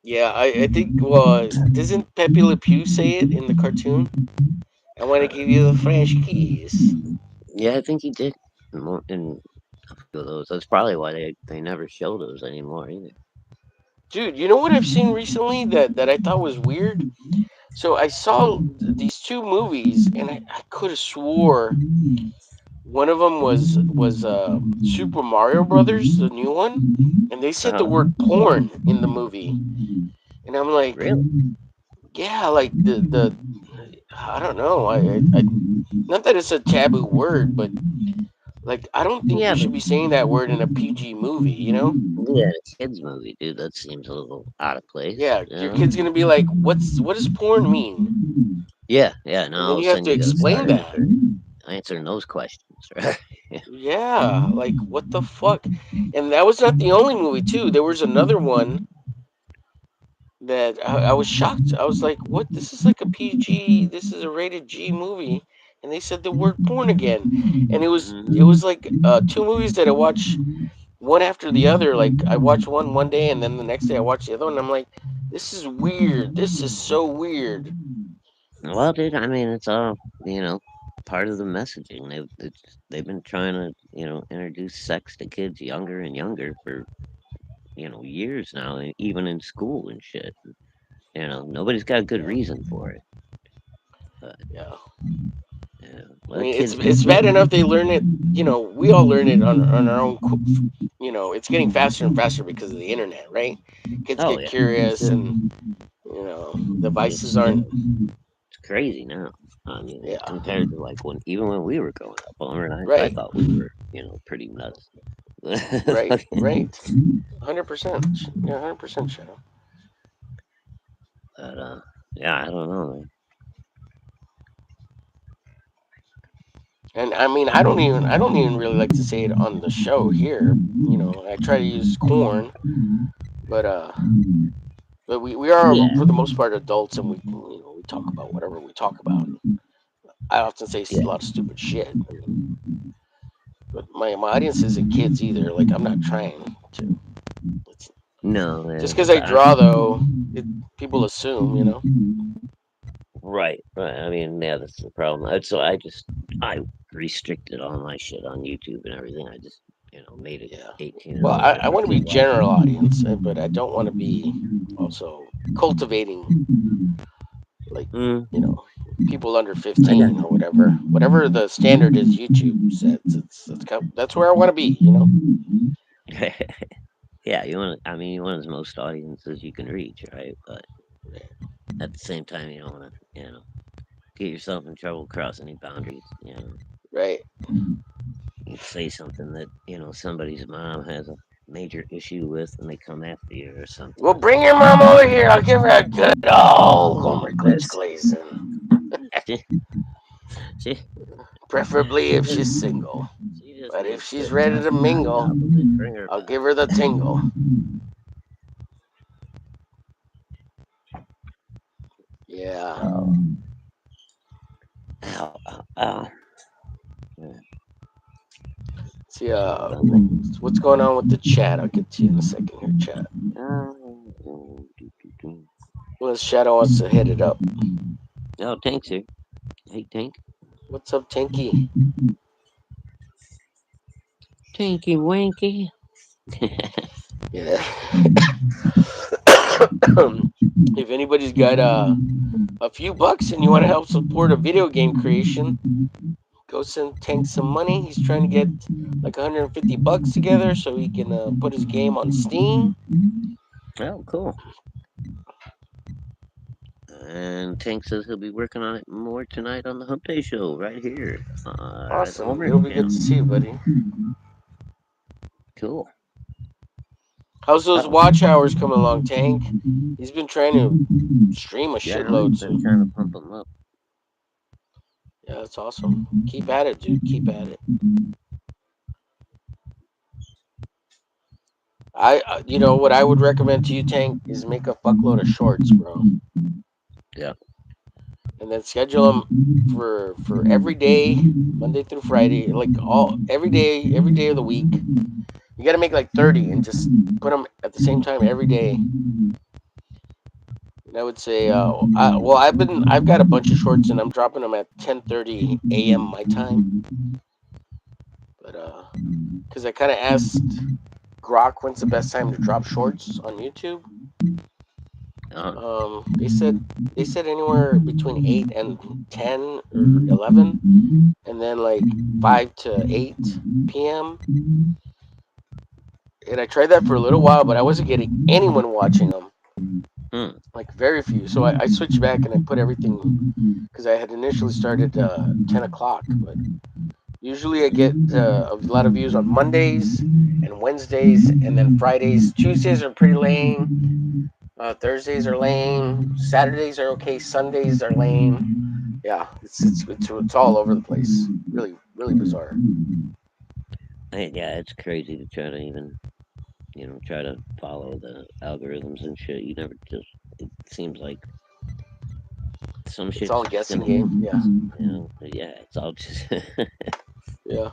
Yeah, I think. Well, doesn't Pepe Le Pew say it in the cartoon? I want to give you the French kiss. Yeah, I think he did in a few of those. That's probably why they never show those anymore either. Dude, you know what I've seen recently that I thought was weird? So I saw these two movies, and I could have swore one of them was Super Mario Brothers, the new one, and they said the Uh-huh. word porn in the movie, and I'm like, Really? yeah, like the I don't know, not that it's a taboo word, but like I don't think Yeah, you but should be saying that word in a PG movie, you know? yeah, a kids movie, dude. That seems a little out of place. Yeah, your kid's gonna be like, what does porn mean? Yeah, yeah. Now And all then of a you have sudden to you got to explain start that. answering those questions, right? Yeah, like what the fuck? And that was not the only movie too. There was another one that I was shocked. I was like, "What? This is like a PG. This is a rated G movie." And they said the word porn again. And it was Hmm. like two movies that I watched one after the other. Like I watched one day, and then the next day I watched the other one. And I'm like, "This is weird. This is so weird." Well, dude, I mean, it's all part of the messaging. They've been trying to introduce sex to kids younger and younger for years now, even in school and shit. Nobody's got a good Yeah, reason for it, but yeah. I let mean, it's kids be it's bad kids. enough they learn it. We all learn it on our own. It's getting faster and faster because of the internet, right? Kids Oh get yeah, curious, and it's devices it's aren't. it's crazy now. I mean, Yeah, compared to like when we were growing up, I right, thought we were pretty nuts. right, right. 100%. Yeah, 100% shadow. But yeah, I don't know. And I mean, I don't even really like to say it on the show here. You know, I try to use corn, but we are Yeah, for the most part adults, and we talk about whatever we talk about. I often say a yeah. lot of stupid shit. I mean, but my audience isn't kids either. Like I'm not trying to. It's, No, just yeah. because I draw though, people assume, you know. Right, right. I mean, yeah, that's the problem. So I restricted all my shit on YouTube and everything. I just, made it Yeah. 18 and Well, older I for want to be people. general audience, but I don't want to be also cultivating like Mm, you know people under I 15 or whatever. Whatever the standard is YouTube sets. That's where I want to be. You know. got yeah, I mean, you want as most audiences you can reach, right? But Right. at the same time, you don't want to, get yourself in trouble cross any boundaries. Right. You say something that, somebody's mom has a major issue with and they come after you or something. Well, bring your mom over here. I'll give her a good old Homer glitch That's glazing. she, she, Preferably she if just she's single. she just But if needs she's to ready chop to the mingle, top of it, bring her I'll by. give her the tingle. Yeah. Oh, ow, ow, ow. Yeah, See, something. what's going on with the chat? I'll get to you in a second here, chat. Do. Unless Shadow wants to hit it up. Oh, Tank's here. Hey, Tank. What's up, Tinky? Tanky Wanky. Yeah. If anybody's got a few bucks and you want to help support a video game creation, go send Tank some money. He's trying to get like 150 bucks together so he can put his game on Steam. Oh, cool. And Tank says he'll be working on it more tonight on the Hump Day Show right here at the Awesome. Homer It'll be good channel. to see you, buddy. Cool. How's those Oh, watch hours coming along, Tank? He's been trying to stream a yeah, I know shitload, he's been so trying to pump him up. yeah, that's awesome. Keep at it, dude. Keep at it. You know what I would recommend to you, Tank, is make a fuckload of shorts, bro, Yeah. and then schedule them for every day, Monday through Friday, like every day of the week. You got to make like 30 and just put them at the same time every day. And I would say, well, I've got a bunch of shorts and I'm dropping them at 10:30 a.m. my time, but because I kind of asked Grok when's the best time to drop shorts on YouTube. Uh, They said anywhere between 8 and 10 or 11, and then like 5 to 8 p.m. And I tried that for a little while, but I wasn't getting anyone watching them, hmm. like very few. So I switched back and I put everything because I had initially started 10 o'clock, but usually I get a lot of views on Mondays and Wednesdays, and then Fridays. Tuesdays are pretty lame. Thursdays are lame. Saturdays are okay. Sundays are lame. Yeah, it's all over the place. Really, really bizarre. Yeah, it's crazy to try to even, try to follow the algorithms and shit. You never just, it seems like some It's all shit's a just guessing gonna, game. Yeah, yeah, it's all just, yeah.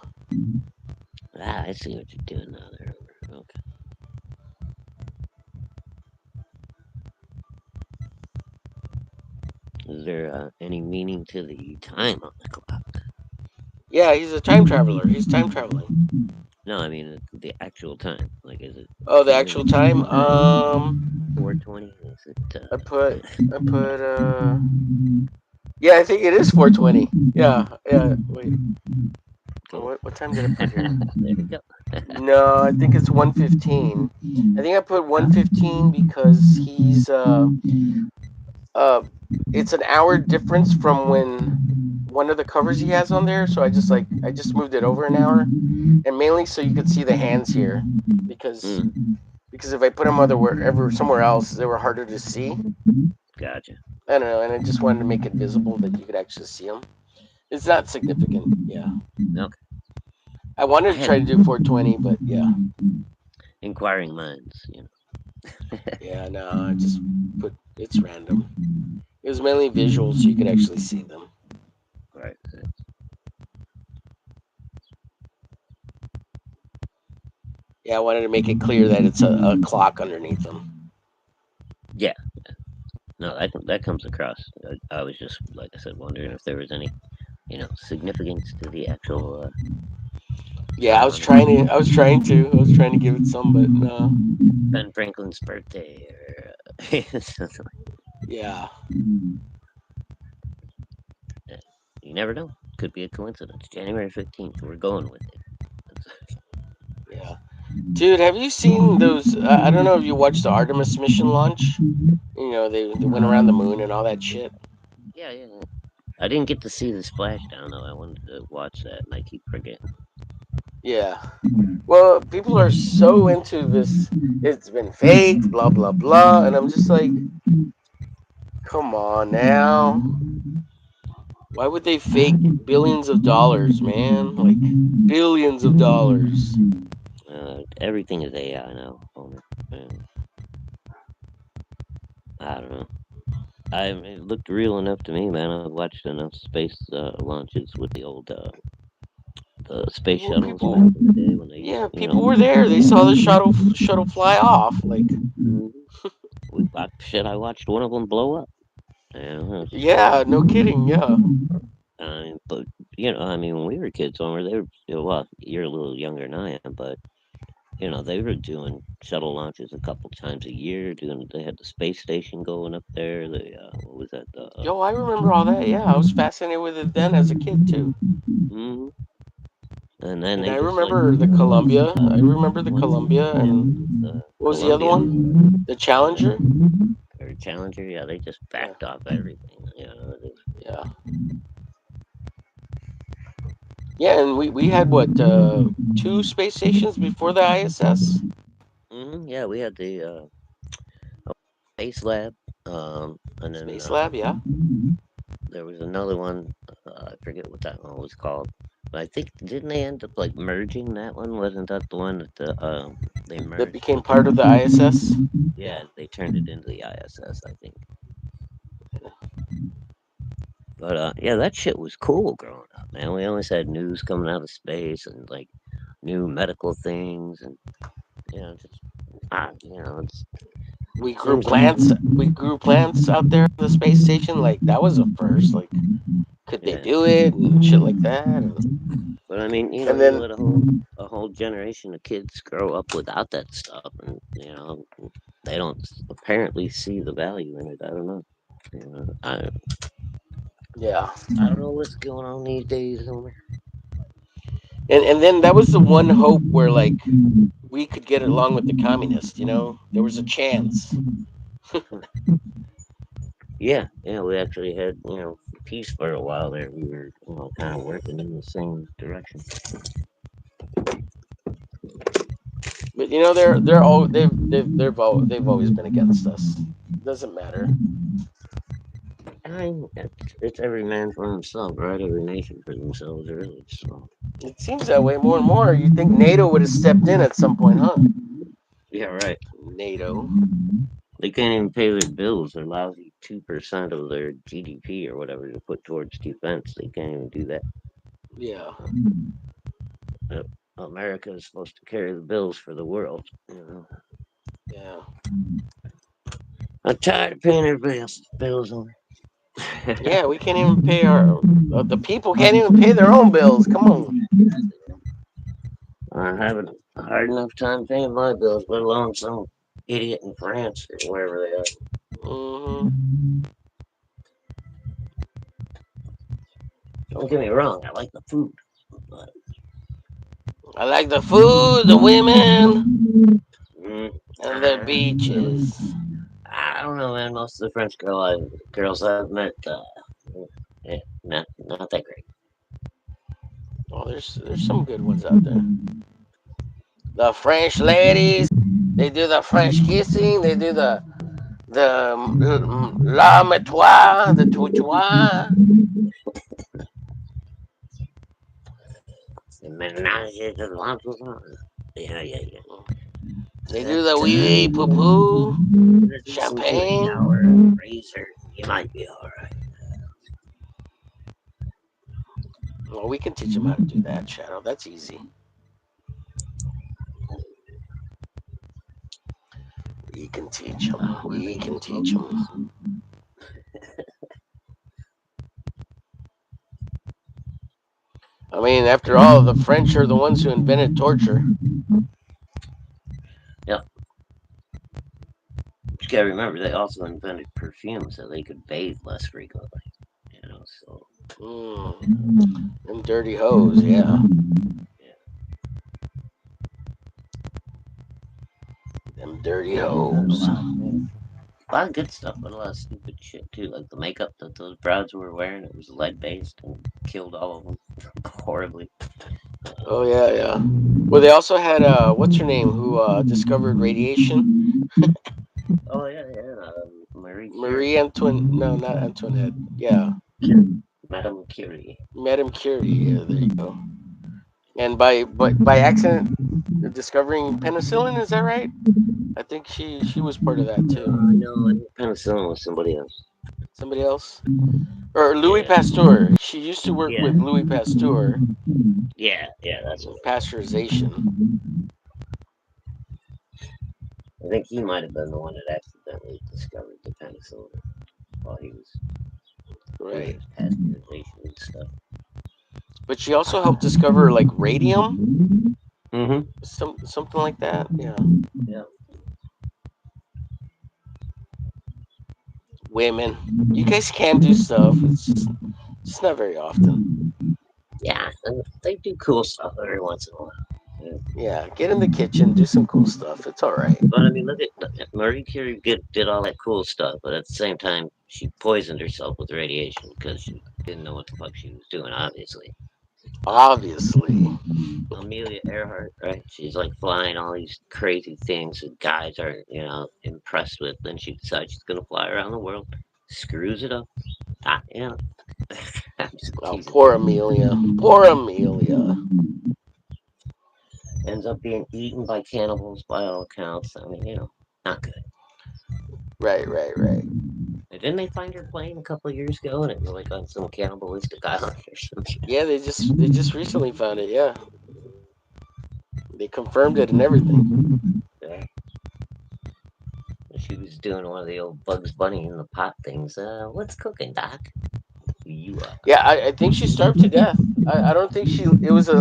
I see what you're doing now there. Okay. Is there any meaning to the time on the clock? Yeah, he's a time traveler. He's time traveling. No, I mean the actual time. Like, is it Oh, the actual time. 10:29? 4:20? Is it? I put, I put. Yeah, I think it is 4:20. Yeah, yeah. Wait, Cool. what time did I put here? There we go. No, I think it's 1:15. I think I put 1:15 because uh, it's an hour difference from when one of the covers he has on there. So I just moved it over an hour, and mainly so you could see the hands here, because Mm, if I put them ever somewhere else, they were harder to see. gotcha. I don't know, and I just wanted to make it visible that you could actually see them. It's not significant. Yeah. Okay. I wanted I to try had to do 420, but yeah. inquiring minds, Yeah, no, I just put it's random. It was mainly visual, so you could actually see them. Right. Yeah, I wanted to make it clear that it's a clock underneath them. Yeah. No, that comes across. I was just, like I said, wondering if there was any, significance to the actual Yeah, astronomy. I was trying to give it some, but no. Ben Franklin's birthday, or something Yeah, like that. You never know. Could be a coincidence. January 15th. We're going with it. yeah. Dude, have you seen those? I don't know if you watched the Artemis mission launch. You know, they went around the moon and all that shit. Yeah, yeah, yeah. I didn't get to see the splashdown though. I wanted to watch that, and I keep forgetting. Yeah. Well, people are so into this. It's been faked, blah blah blah, and I'm just like, come on now. Why would they fake billions of dollars, man? Like billions of dollars. Everything is AI now, Homer. I don't know. It looked real enough to me, man. I've watched enough space launches with the space shuttles back People, in the day when they used, yeah, people were there. They saw the shuttle fly off. Like, Mhm. Shit. I watched one of them blow up. It's, yeah, no kidding. Yeah, but I mean, when we were kids, Homer, they were, well, you're a little younger than I am, but they were doing shuttle launches a couple times a year. They had the space station going up there. What was that? yo, I remember all that. Yeah, I was fascinated with it then as a kid too. Mhm. And then And they I just like remember the Columbia. I remember the once, Columbia, yeah, and what was the other Columbia one? The and then Challenger. or Challenger, yeah, they just Yeah, backed off everything. yeah, yeah. And we had what two space stations before the ISS Yeah, we had the Space Lab, and then Space Lab. Yeah, there was another one. I forget what that one was called. But I think didn't they end up like merging that one? Wasn't that the one that they that merged became with the part of the ISS. yeah, Yeah, they turned it into the ISS, I think. But yeah, that shit was cool growing up, man. We always had news coming out of space and like new medical things and just it we grew seems like plants. We grew plants out there on the space station. Like that was a first. Like, could they yeah. do it and shit like that? But I mean, And you then let a whole generation of kids grow up without that stuff, and they don't apparently see the value in it. I don't know. yeah, I don't know what's going on these days, Homer. and then that was the one hope where like we could get along with the communists. You know, there was a chance. Yeah, yeah, we actually had peace for a while there. We were kind of working in the same direction. But you know, they're all they've always been against us. Doesn't matter. I mean, it's every man for himself, right? Every nation for themselves, really. So It seems that way more and more. You think NATO would have stepped in at some point, huh? yeah, right. NATO. They can't even pay their bills. They're lousy 2% of their GDP or whatever to put towards defense. They can't even do that. Yeah. Uh, America is supposed to carry the bills for the world. Yeah. I'm tired of paying everybody else's bills on it. Yeah. We can't even pay our. The people can't even pay their own bills. Come on. I'm having a hard enough time paying my bills, let alone some idiot in France or wherever they are. Hmm. Don't get me wrong, I like the food, but I like the food, the women, mm, and the I, beaches. I don't know, man. Most of the girls I've met, not that great. Oh, there's some good ones out there. The French ladies, they do the French kissing. They do the la metois, the tutois. And menage to the yeah, yeah, yeah. They do But, the wee wee poo poo, introduce him to a champagne. shower and razor. You might be alright. Well, we can teach them how to do that, Shadow. That's easy. We can teach them. We can teach them. I mean, after all, the French are the ones who invented torture. Yep. But you gotta remember, they also invented perfume so they could bathe less frequently. So. Them dirty hoes, yeah. Yeah. Them dirty hoes. A lot of good stuff, but a lot of stupid shit too. Like the makeup that those brides were wearing, it was lead based and killed all of them horribly. Oh yeah, yeah. Well, they also had what's her name who discovered radiation? Oh yeah, yeah. Marie Curie, Marie Antoinette. No, not Antoinette. Yeah, Madame Curie. Madame Curie. Yeah, there you go. And by accident discovering penicillin, is that right? I think she was part of that too. No, I think penicillin was somebody else. Somebody else, or Louis Yeah, Pasteur. She used to work yeah, with Louis Pasteur, yeah, yeah. That's what it pasteurization. was. I think he might have been the one that accidentally discovered the penicillin while he was doing Right. his pasteurization and stuff. But she also helped discover like radium, Mm-hmm. something like that. Yeah. Yeah. Women, you guys can do stuff. It's just not very often. Yeah, and they do cool stuff every once in a while. Yeah. Yeah, get in the kitchen, do some cool stuff. It's all right. But I mean, look at Marie Curie did all that cool stuff, but at the same time, she poisoned herself with radiation because she didn't know what the fuck she was doing. Obviously, Obviously. Amelia Earhart, right? She's like flying all these crazy things that guys are, impressed with. Then she decides she's gonna fly around the world, screws it up. Yeah, I'm just Oh, teasing. poor Amelia. Poor Amelia. Ends up being eaten by cannibals by all accounts. I mean, not good. Right, right, right. And didn't they find her plane a couple of years ago, and it was like on some cannibalistic island or something? Yeah, they just recently found it. Yeah, they confirmed it and everything. Yeah. She was doing one of the old Bugs Bunny in the pot things. What's cooking, Doc? You are Yeah, cooking. I think she starved to death. I don't think she. It was a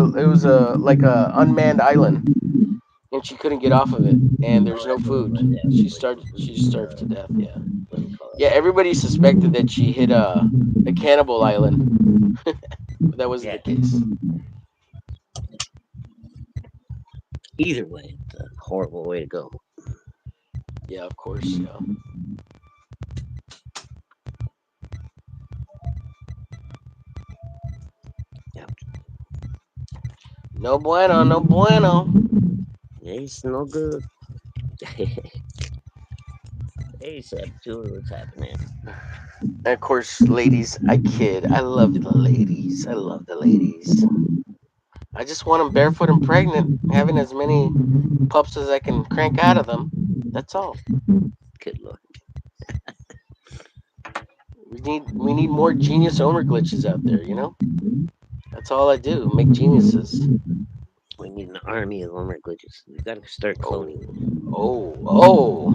like a unmanned island, and she couldn't get off of it, and Oh, there's no that's what it food. was. Yeah, She when started. she was She starved to death. Yeah. what do you call Yeah. Everybody suspected that she hit a cannibal island, but that wasn't Yeah. the case. Either way, it's a horrible way to go. Yeah, of course. Yeah. Yeah. No bueno. No bueno. It's no good. Hey, Saboteur, what's happening? And of course, ladies, I kid. I love the ladies. I love the ladies. I just want them barefoot and pregnant, having as many pups as I can crank out of them. That's all. Good luck. We need more genius Omer glitches out there. That's all I do. Make geniuses. We need an army of armor glitches. We gotta start Oh, cloning. oh.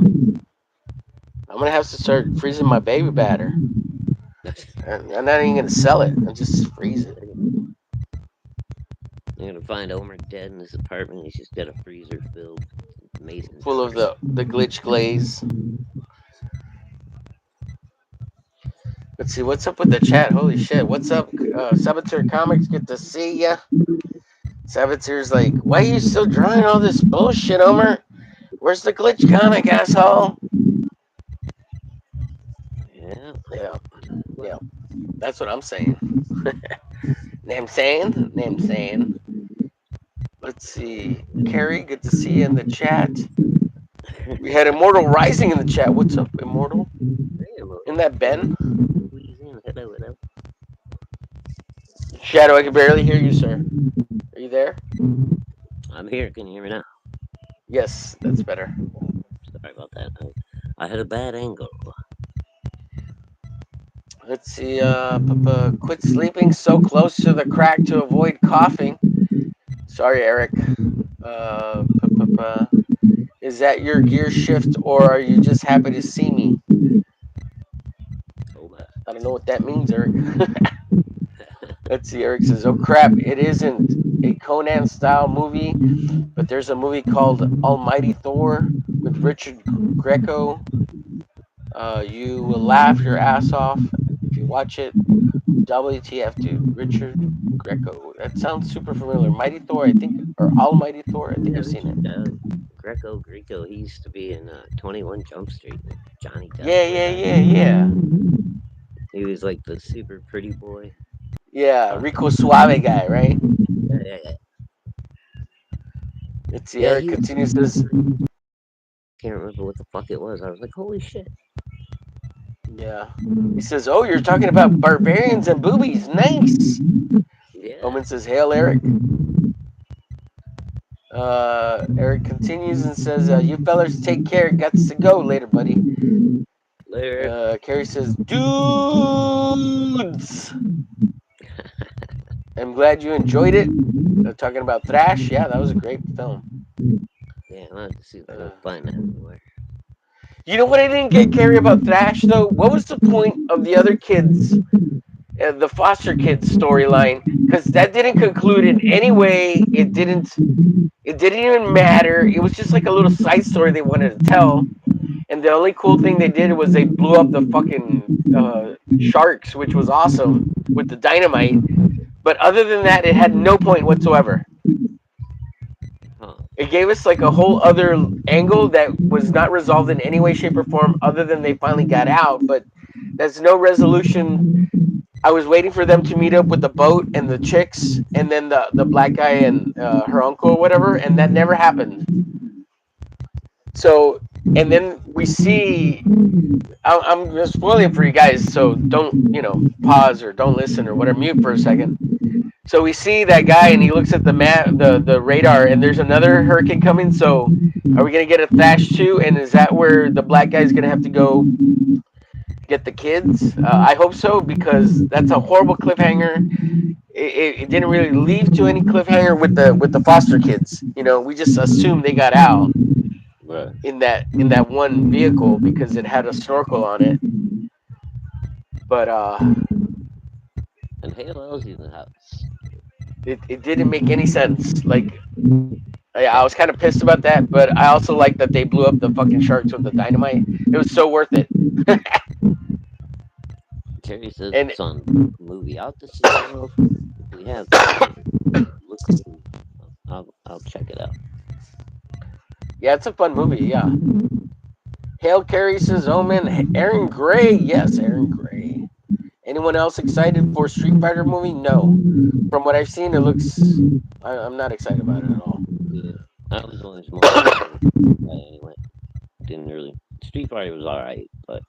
I'm gonna have to start freezing my baby batter. And I'm not even gonna sell it. I just freeze it. You're gonna find Omer dead in his apartment. He's just got a freezer filled with mason Full of jars. the glitch glaze. Let's see what's up with the chat. Holy shit! What's up, Saboteur Comics? Good to see ya. Saboteur's like, why are you still drawing all this bullshit, Omer? Where's the glitch comic, asshole? Yeah. Yeah, yeah. That's what I'm saying. Name saying? Name saying. Let's see. Carrie, good to see you in the chat. We had Immortal Rising in the chat. What's up, Immortal? Isn't that Ben? Hello, hello. Shadow, I can barely hear you, sir. Are you You there? I'm here. Can you hear me now? Yes, that's better. Sorry about that. I had a bad angle. Let's see. Quit sleeping so close to the crack to avoid coughing. Sorry, Eric. Uh, p- p- p- is that your gear shift, or are you just happy to see me? Oh, bad. I don't know what that means, Eric. Let's see. Eric says, "Oh crap! It isn't a Conan style movie, but there's a movie called Almighty Thor with Richard Greco. You will laugh your ass off if you watch it. WTF, dude. Richard Greco. That sounds super familiar. Mighty Thor, I think, or Almighty Thor. I think Yeah, I've seen it. Richard Greco. He used to be in 21 Jump Street with Johnny Depp Yeah, way yeah, back. yeah, yeah. He was like the super pretty boy. Yeah, Uh, Rico Suave guy, right? yeah, yeah, yeah. Let's see. Yeah, Eric he was continues super this. pretty. Can't remember what the fuck it was. I was like, holy shit. Yeah. He says, "Oh, you're talking about barbarians and boobies. Nice." Yeah. Omen says, "Hail, Eric." Eric continues and says, "You fellers take care. Guts to go later, buddy." Later. Carrie says, "Dudes, I'm glad you enjoyed it." Talking about Thrash, yeah, that was a great film. Yeah, I'll have to see if I can Uh, find that anywhere. you know what I didn't get, Carrie, about Thrash though? What was the point of the other kids, the foster kids storyline? Because that didn't conclude in any way. It didn't. It didn't even matter. It was just like a little side story they wanted to tell. And the only cool thing they did was they blew up the fucking sharks, which was awesome with the dynamite. But other than that, it had no point whatsoever. Huh. It gave us like a whole other angle that was not resolved in any way, shape, or form, other than they finally got out. But there's no resolution. I was waiting for them to meet up with the boat and the chicks, and then the black guy and her uncle or whatever, and that never happened. So, and then we see. I'm gonna spoil it for you guys, so don't pause or don't listen or whatever. Mute for a second. So we see that guy, and he looks at the map, the radar, and there's another hurricane coming. So, are we gonna get a Thatch too? And is that where the black guy's gonna have to go get the kids? I hope so, because that's a horrible cliffhanger. It didn't really leave to any cliffhanger with the foster kids. We just assumed they got out Right. in that one vehicle because it had a snorkel on it. But And Halo L's in the house. it didn't make any sense. Like I was kind of pissed about that, but I also like that they blew up the fucking sharks with the dynamite. It was so worth it. Terry says And it's on movie out this is. I don't know if we have that. Look through. I'll check it out. yeah, it's a fun movie. Yeah. Hail Carey says Omen. Aaron Gray. Yes, Aaron Gray. Anyone else excited for Street Fighter movie? No. From what I've seen, it looks. I'm not excited about it at all. Yeah. I was always more excited. Anyway, didn't really. Street Fighter was alright, but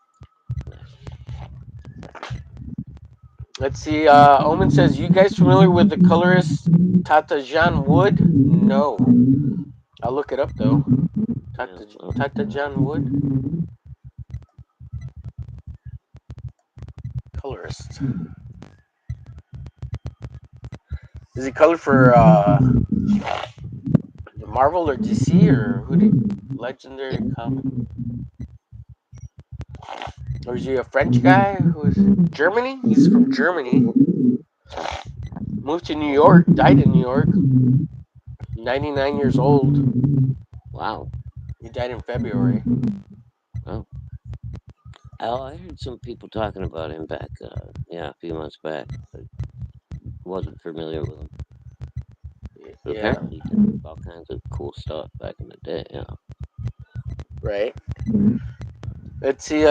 Let's see. Omen says, "You guys familiar with the colorist Tata Jean Wood?" No. I'll look it up though. yeah. Well, Tata Jean Wood, colorist. Is he colored for Marvel or DC or who did Legendary Comic? Or is he a French guy who's Germany? He's from Germany. Moved to New York. Died in New York. 99 years old. wow. He died in February. Well, I heard some people talking about him back. Yeah, a few months back, but wasn't familiar with him. But Yeah. apparently, he did all kinds of cool stuff back in the day. Yeah. Right. Let's see.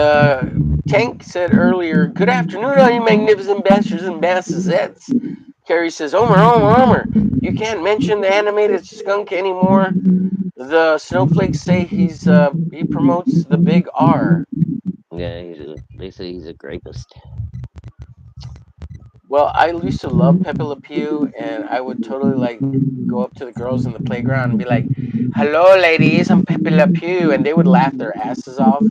Tank said earlier, "Good afternoon, all you magnificent bastards and bastardettes." Carrie says, Omer, you can't mention the animated skunk anymore. The snowflakes say he promotes the big R. Yeah, they say he's a grapist. Well, I used to love Pepe Le Pew, and I would totally like go up to the girls in the playground and be like, "Hello, ladies, I'm Pepe Le Pew," and they would laugh their asses off,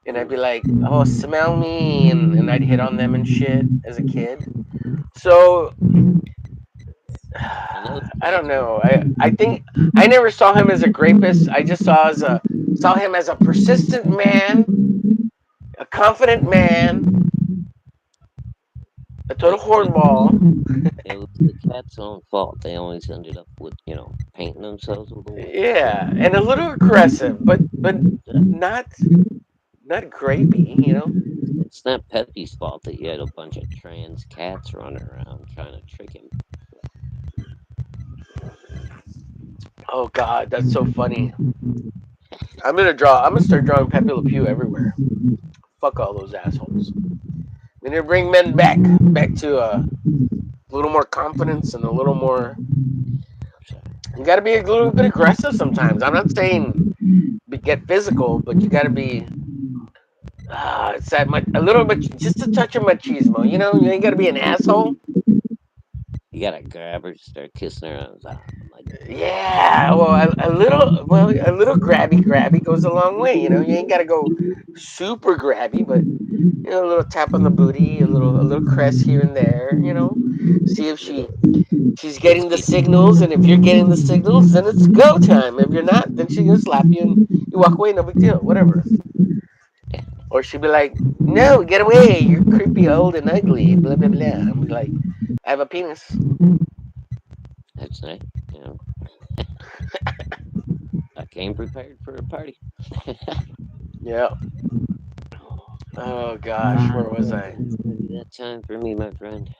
and I'd be Mm. like, "Oh, smell me," and I'd hit on them and shit as a kid. So And those I don't cats were know. I think I never saw him as a rapist. I just saw him as a persistent man, a confident man, a total hornball. it was the cat's own fault. They always ended up with, painting themselves with a white stuff. Yeah, and a little aggressive, but not not grapey, you know. It's not Pepe's fault that he had a bunch of trans cats running around trying to trick him. Oh God, that's so funny. I'm gonna start drawing Pepe Le Pew everywhere. Fuck all those assholes. We need to bring men back to a little more confidence and a little more. So, You got to be a little bit aggressive sometimes. I'm not saying get physical, but you got to be. It's that much, a little bit, just a touch of machismo. You know, you ain't got to be an asshole. you gotta grab her, start kissing her on his arm, like, Yeah, well, a little grabby goes a long way. You know, you ain't got to go super grabby, but a little tap on the booty, a little caress here and there. You know, see if she's just getting the keep. signals, and if you're getting the signals, then it's go time. If you're not, then she's gonna slap you and you walk away, no big deal, whatever. Or she'd be like, "No, get away! You're creepy, old, and ugly." Blah blah blah. I'm like, "I have a penis." That's nice. You know, I came prepared for a party. Yeah. Oh gosh, where was I? It's gonna be that time for me, my friend.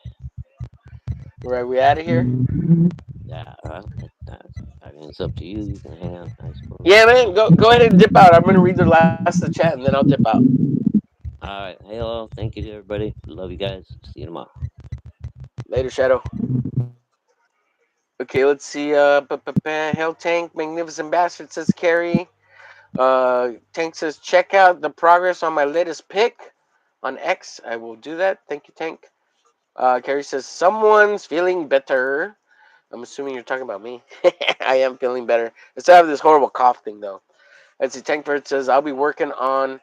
Where are we out of here? Yeah, I mean, it's up to you. You can hang out, I suppose. Yeah, man. Go ahead and dip out. I'm gonna read the last of the chat and then I'll dip out. All right. Hello. Thank you to everybody. Love you guys. See you tomorrow. Later, Shadow. Okay, let's see. Hell Tank, Magnificent Bastard says Carrie. Tank says, check out the progress on my latest pick on X. I will do that. Thank you, Tank. Carrie says, someone's feeling better. I'm assuming you're talking about me. I am feeling better. I still have this horrible cough thing, though. Let's see. Tankford says, I'll be working on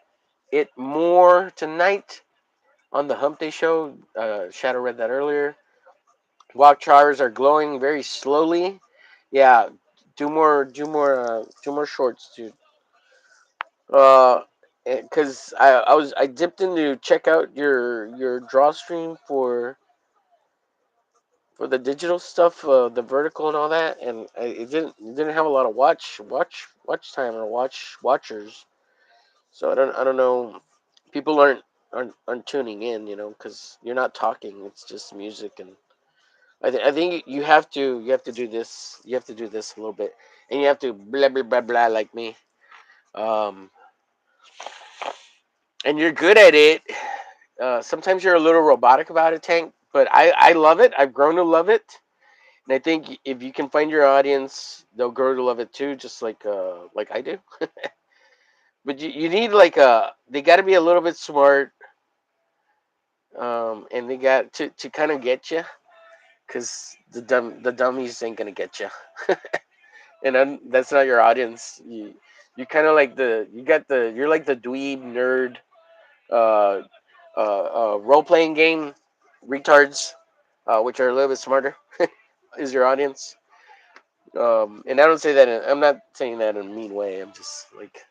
it more tonight on the Hump Day show. Shadow read that earlier. Walk chars are glowing very slowly. Yeah, do more shorts, dude. Uh, because I dipped into check out your draw stream for the digital stuff, the vertical and all that, and it didn't have a lot of watch time or watchers. So I don't know. People aren't tuning in, you know, because you're not talking. It's just music, and I think you have to do this. You have to do this a little bit, and you have to blah blah blah blah like me. Um, and you're good at it. Sometimes you're a little robotic about it, Tank, but I love it. I've grown to love it, and I think if you can find your audience, they'll grow to love it too, just like I do. But you need like they got to be a little bit smart, and they got to kind of get you, cause the dummies ain't gonna get you, and then that's not your audience. You kind of like you're like the dweeb nerd uh, role playing game retards, which are a little bit smarter, is your audience. And I don't say that. I'm not saying that in a mean way. I'm just like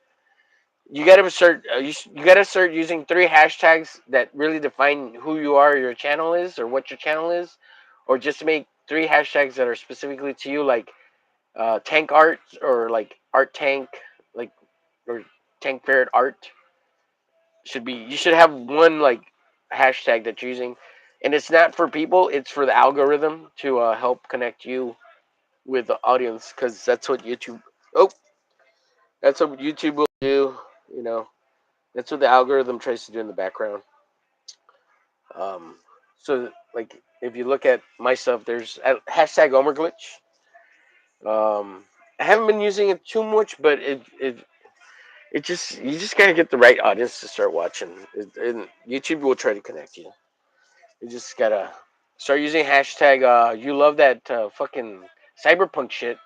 you got to start. You got to start using three hashtags that really define who you are, your channel is, or what your channel is, or just make three hashtags that are specifically to you, like tank art or like art tank, like or tank ferret art should be. You should have one like hashtag that you're using, and it's not for people. It's for the algorithm to help connect you with the audience because that's what YouTube. Oh, that's what YouTube will do. You know, that's what the algorithm tries to do in the background. So like if you look at my stuff, there's hashtag Omer glitch. I haven't been using it too much, but it just you just gotta get the right audience to start watching. And YouTube will try to connect you. You just gotta. Start using hashtag. You love that fucking cyberpunk shit.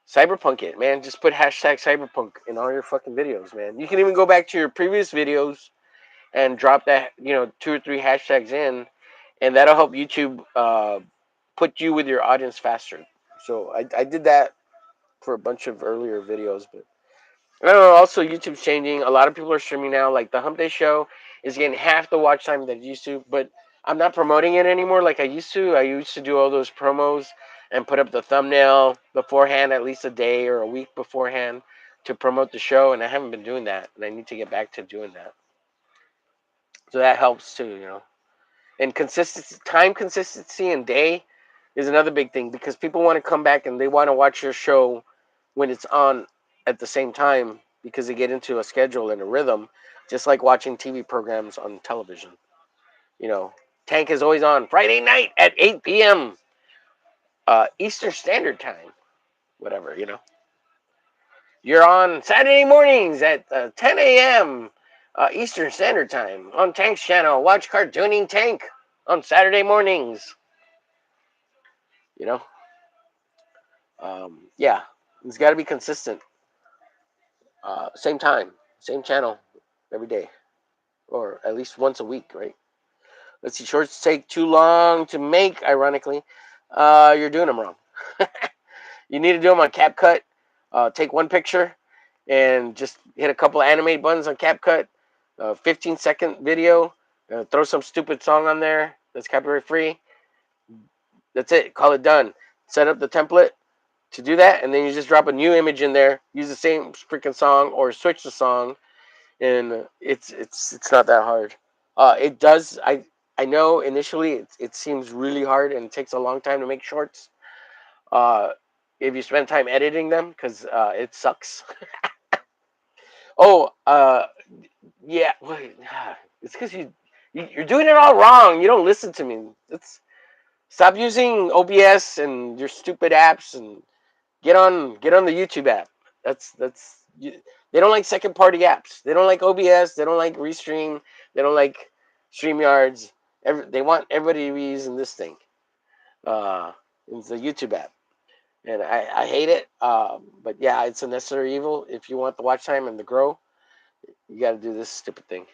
Cyberpunk it, man. Just put hashtag cyberpunk in all your fucking videos, man. You can even go back to your previous videos and drop that, 2 or 3 hashtags in, and that'll help YouTube put you with your audience faster. So I did that for a bunch of earlier videos, but I don't know. Also, YouTube's changing. A lot of people are streaming now. Like the Hump Day Show is getting half the watch time that it used to, but I'm not promoting it anymore like I used to. I used to do all those promos and put up the thumbnail beforehand, at least a day or a week beforehand, to promote the show, and I haven't been doing that, and I need to get back to doing that. So that helps too. And consistency, time consistency, and day is another big thing because people want to come back and they want to watch your show when it's on at the same time because they get into a schedule and a rhythm, just like watching TV programs on television. You know, Tank is always on Friday night at 8 p.m. Eastern Standard Time. Whatever. You're on Saturday mornings at 10 a.m. Eastern Standard Time on Tank's channel. Watch Cartooning Tank on Saturday mornings. You know, yeah, it's got to be consistent. Same time, same channel every day, or at least once a week, right? Let's see, shorts take too long to make. Ironically, you're doing them wrong. You need to do them on CapCut. Take one picture and just hit a couple of animate buttons on CapCut. 15-second video. Throw some stupid song on there that's copyright free. That's it. Call it done. Set up the template to do that, and then you just drop a new image in there. Use the same freaking song or switch the song, and it's not that hard. It does. I know initially it seems really hard and it takes a long time to make shorts. Uh, if you spend time editing them, because it sucks. Oh, yeah. Wait, it's because you're doing it all wrong. You don't listen to me. Stop using OBS and your stupid apps and get on the YouTube app. That's they don't like second party apps. They don't like OBS. They don't like Restream. They don't like StreamYards. They want everybody to be using this thing. It's the YouTube app, and I hate it. But yeah, it's a necessary evil. If you want the watch time and the grow, you got to do this stupid thing.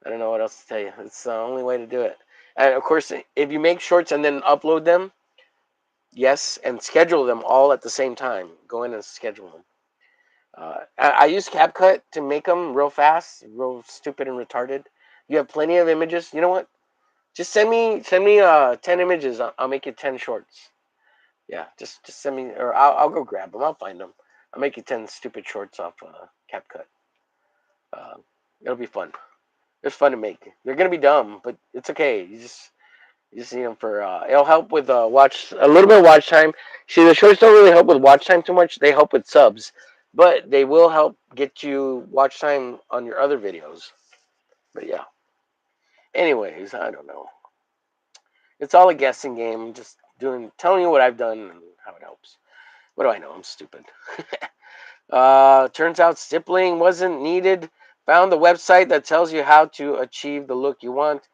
I don't know what else to tell you. It's the only way to do it. And of course, if you make shorts and then upload them, yes, and schedule them all at the same time. Go in and schedule them. I use CapCut to make them real fast, real stupid and retarded. You have plenty of images. You know what? Just send me 10 images. I'll make you 10 shorts. Yeah, just send me, or I'll go grab them. I'll find them. I'll make you 10 stupid shorts off CapCut. Uh, it'll be fun. It's fun to make. They're gonna be dumb, but it's okay. You just need them for. It'll help with watch a little bit of watch time. See, the shorts don't really help with watch time too much. They help with subs, but they will help get you watch time on your other videos. But yeah. Anyways, I don't know. It's all a guessing game. I'm just telling you what I've done and how it helps. What do I know? I'm stupid. Turns out stippling wasn't needed. Found the website that tells you how to achieve the look you want,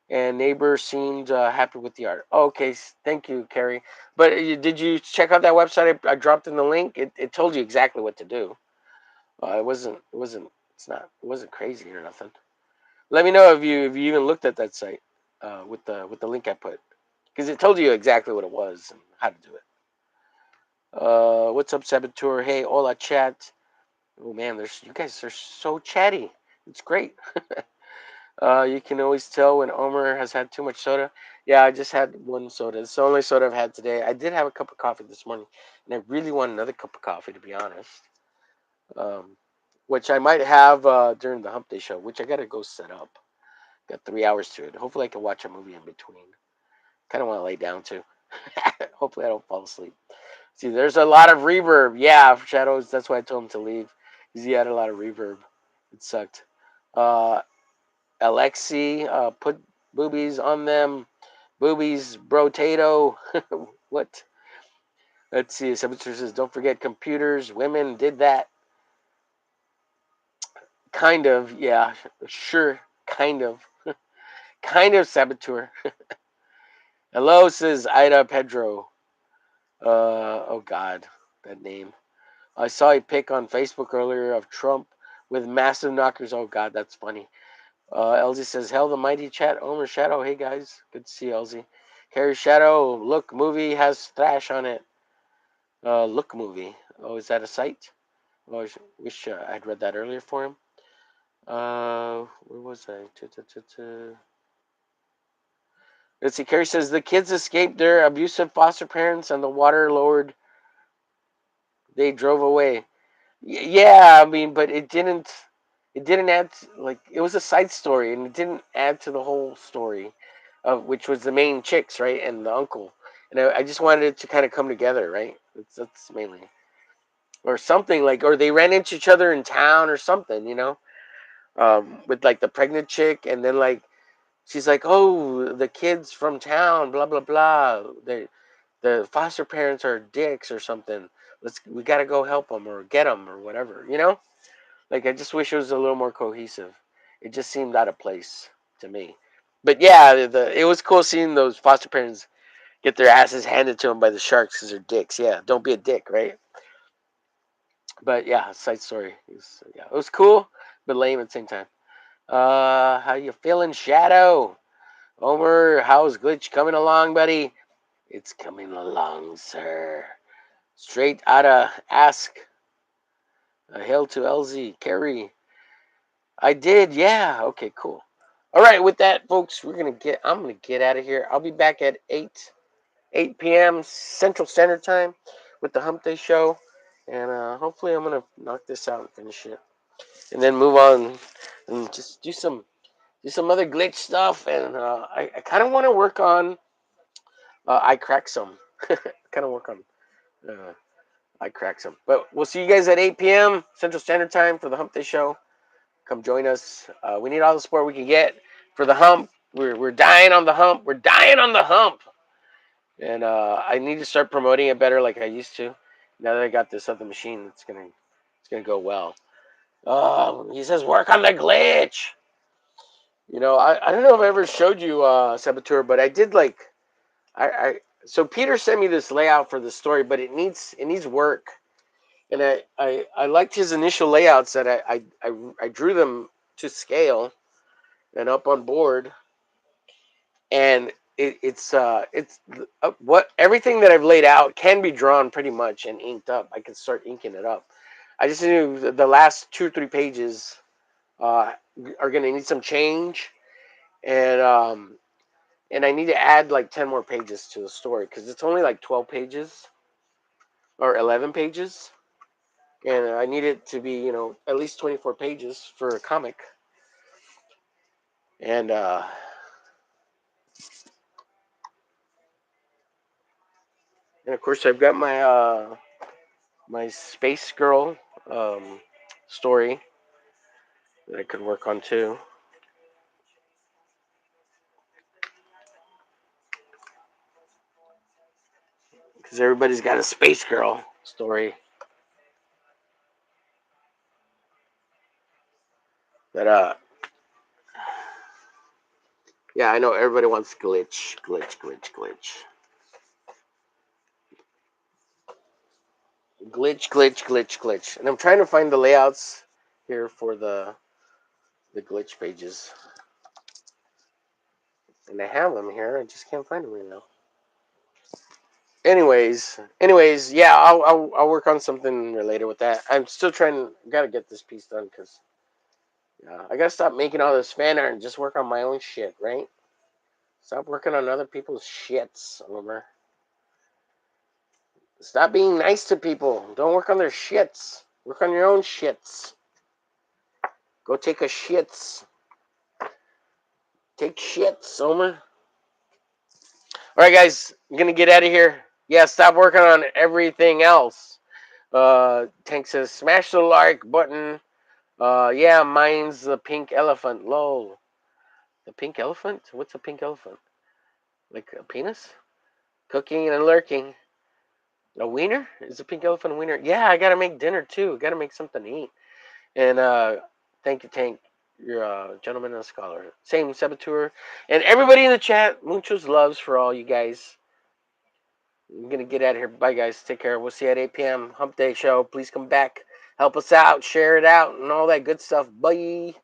and neighbor seemed happy with the art. Oh, okay, thank you, Carrie. But did you check out that website? I dropped in the link. It told you exactly what to do. It wasn't. It wasn't. It's not. It wasn't crazy or nothing. Let me know if you even looked at that site with the link I put, because it told you exactly what it was and how to do it. What's up, Saboteur? Hey, hola, chat. Oh man, there's you guys are so chatty. It's great. You can always tell when Omer has had too much soda. Yeah, I just had one soda. It's the only soda I've had today. I did have a cup of coffee this morning, and I really want another cup of coffee, to be honest. Um, which I might have during the Hump Day show, which I gotta go set up. Got 3 hours to it. Hopefully, I can watch a movie in between. Kind of want to lay down too. Hopefully, I don't fall asleep. See, there's a lot of reverb. Yeah, Shadows. That's why I told him to leave, because he had a lot of reverb. It sucked. Uh, Alexi, put boobies on them. Boobies, brotato. What? Let's see. Saboteur says, don't forget computers. Women did that. Kind of. Yeah, sure. Kind of. Kind of, Saboteur. Hello, says Ida Pedro. Oh God, that name. I saw a pic on Facebook earlier of Trump with massive knockers. Oh God, that's funny. LZ says, "Hell, the mighty chat, Omer Shadow. Hey guys, good to see you, LZ. Carrie Shadow, look, movie has thrash on it. Look movie. Oh, is that a site? Oh, I wish I'd read that earlier for him. Where was I? Let's see. Carrie says the kids escaped their abusive foster parents, and the water lowered. They drove away. Yeah, I mean, but it didn't. It didn't add like it was a side story, and it didn't add to the whole story, of which was the main chicks, right, and the uncle. And I just wanted it to kind of come together, right? That's mainly or something like, or they ran into each other in town or something, with like the pregnant chick, and then like she's like, oh, the kids from town, blah blah blah. The foster parents are dicks or something. We got to go help them or get them or whatever, Like I just wish it was a little more cohesive. It just seemed out of place to me. But yeah, it was cool seeing those foster parents get their asses handed to them by the sharks because they're dicks. Yeah, don't be a dick, right? But yeah, side story. Yeah, it was cool, but lame at the same time. How you feeling, Shadow? Homer, how's Glitch coming along, buddy? It's coming along, sir. Straight outta Ask. A hail to LZ. Carrie. I did, yeah. Okay, cool. All right, with that, folks, I'm gonna get out of here. I'll be back at 8 p.m. Central Standard Time with the Hump Day Show. And hopefully I'm gonna knock this out and finish it. And then move on and just do some other glitch stuff. And I kind of want to work on I crack some. Kind of work on uh, I crack some. But we'll see you guys at 8 p.m. Central Standard Time for the Hump Day Show. Come join us. We need all the support we can get for the hump. We're dying on the hump. We're dying on the hump. And I need to start promoting it better like I used to. Now that I got this other machine, it's gonna go well. He says work on the glitch. I don't know if I ever showed you Saboteur, but I did like I so Peter sent me this layout for the story, but it needs work. And I liked his initial layouts that I drew them to scale and up on board, and it's what everything that I've laid out can be drawn pretty much and inked up. I can start inking it up. I just knew the last 2 or 3 pages uh, are going to need some change, and I need to add like 10 more pages to the story because it's only like 12 pages or 11 pages, and I need it to be at least 24 pages for a comic, and of course I've got my Space Girl um, story that I could work on too. Because everybody's got a Space Girl story that yeah, I know everybody wants glitch, and I'm trying to find the layouts here for the glitch pages, and I have them here. I just can't find them right now. Anyways, yeah, I'll work on something related with that. I'm still trying. Gotta get this piece done because I gotta stop making all this fan art and just work on my own shit, right? Stop working on other people's shits, Homer. Stop being nice to people. Don't work on their shits. Work on your own shits. Go take a shits. Take shits, Homer. All right, guys, I'm gonna get out of here. Yeah, stop working on everything else. Tank says smash the like button. Yeah, mine's the pink elephant. Lol. The pink elephant? What's a pink elephant? Like a penis? Cooking and lurking. A wiener? Is a pink elephant a wiener? Yeah, I gotta make dinner too. Gotta make something to eat. And thank you, Tank. You're a gentleman and a scholar. Same saboteur. And everybody in the chat, muchos loves for all you guys. I'm going to get out of here. Bye, guys. Take care. We'll see you at 8 p.m. Hump Day Show. Please come back. Help us out. Share it out and all that good stuff. Bye.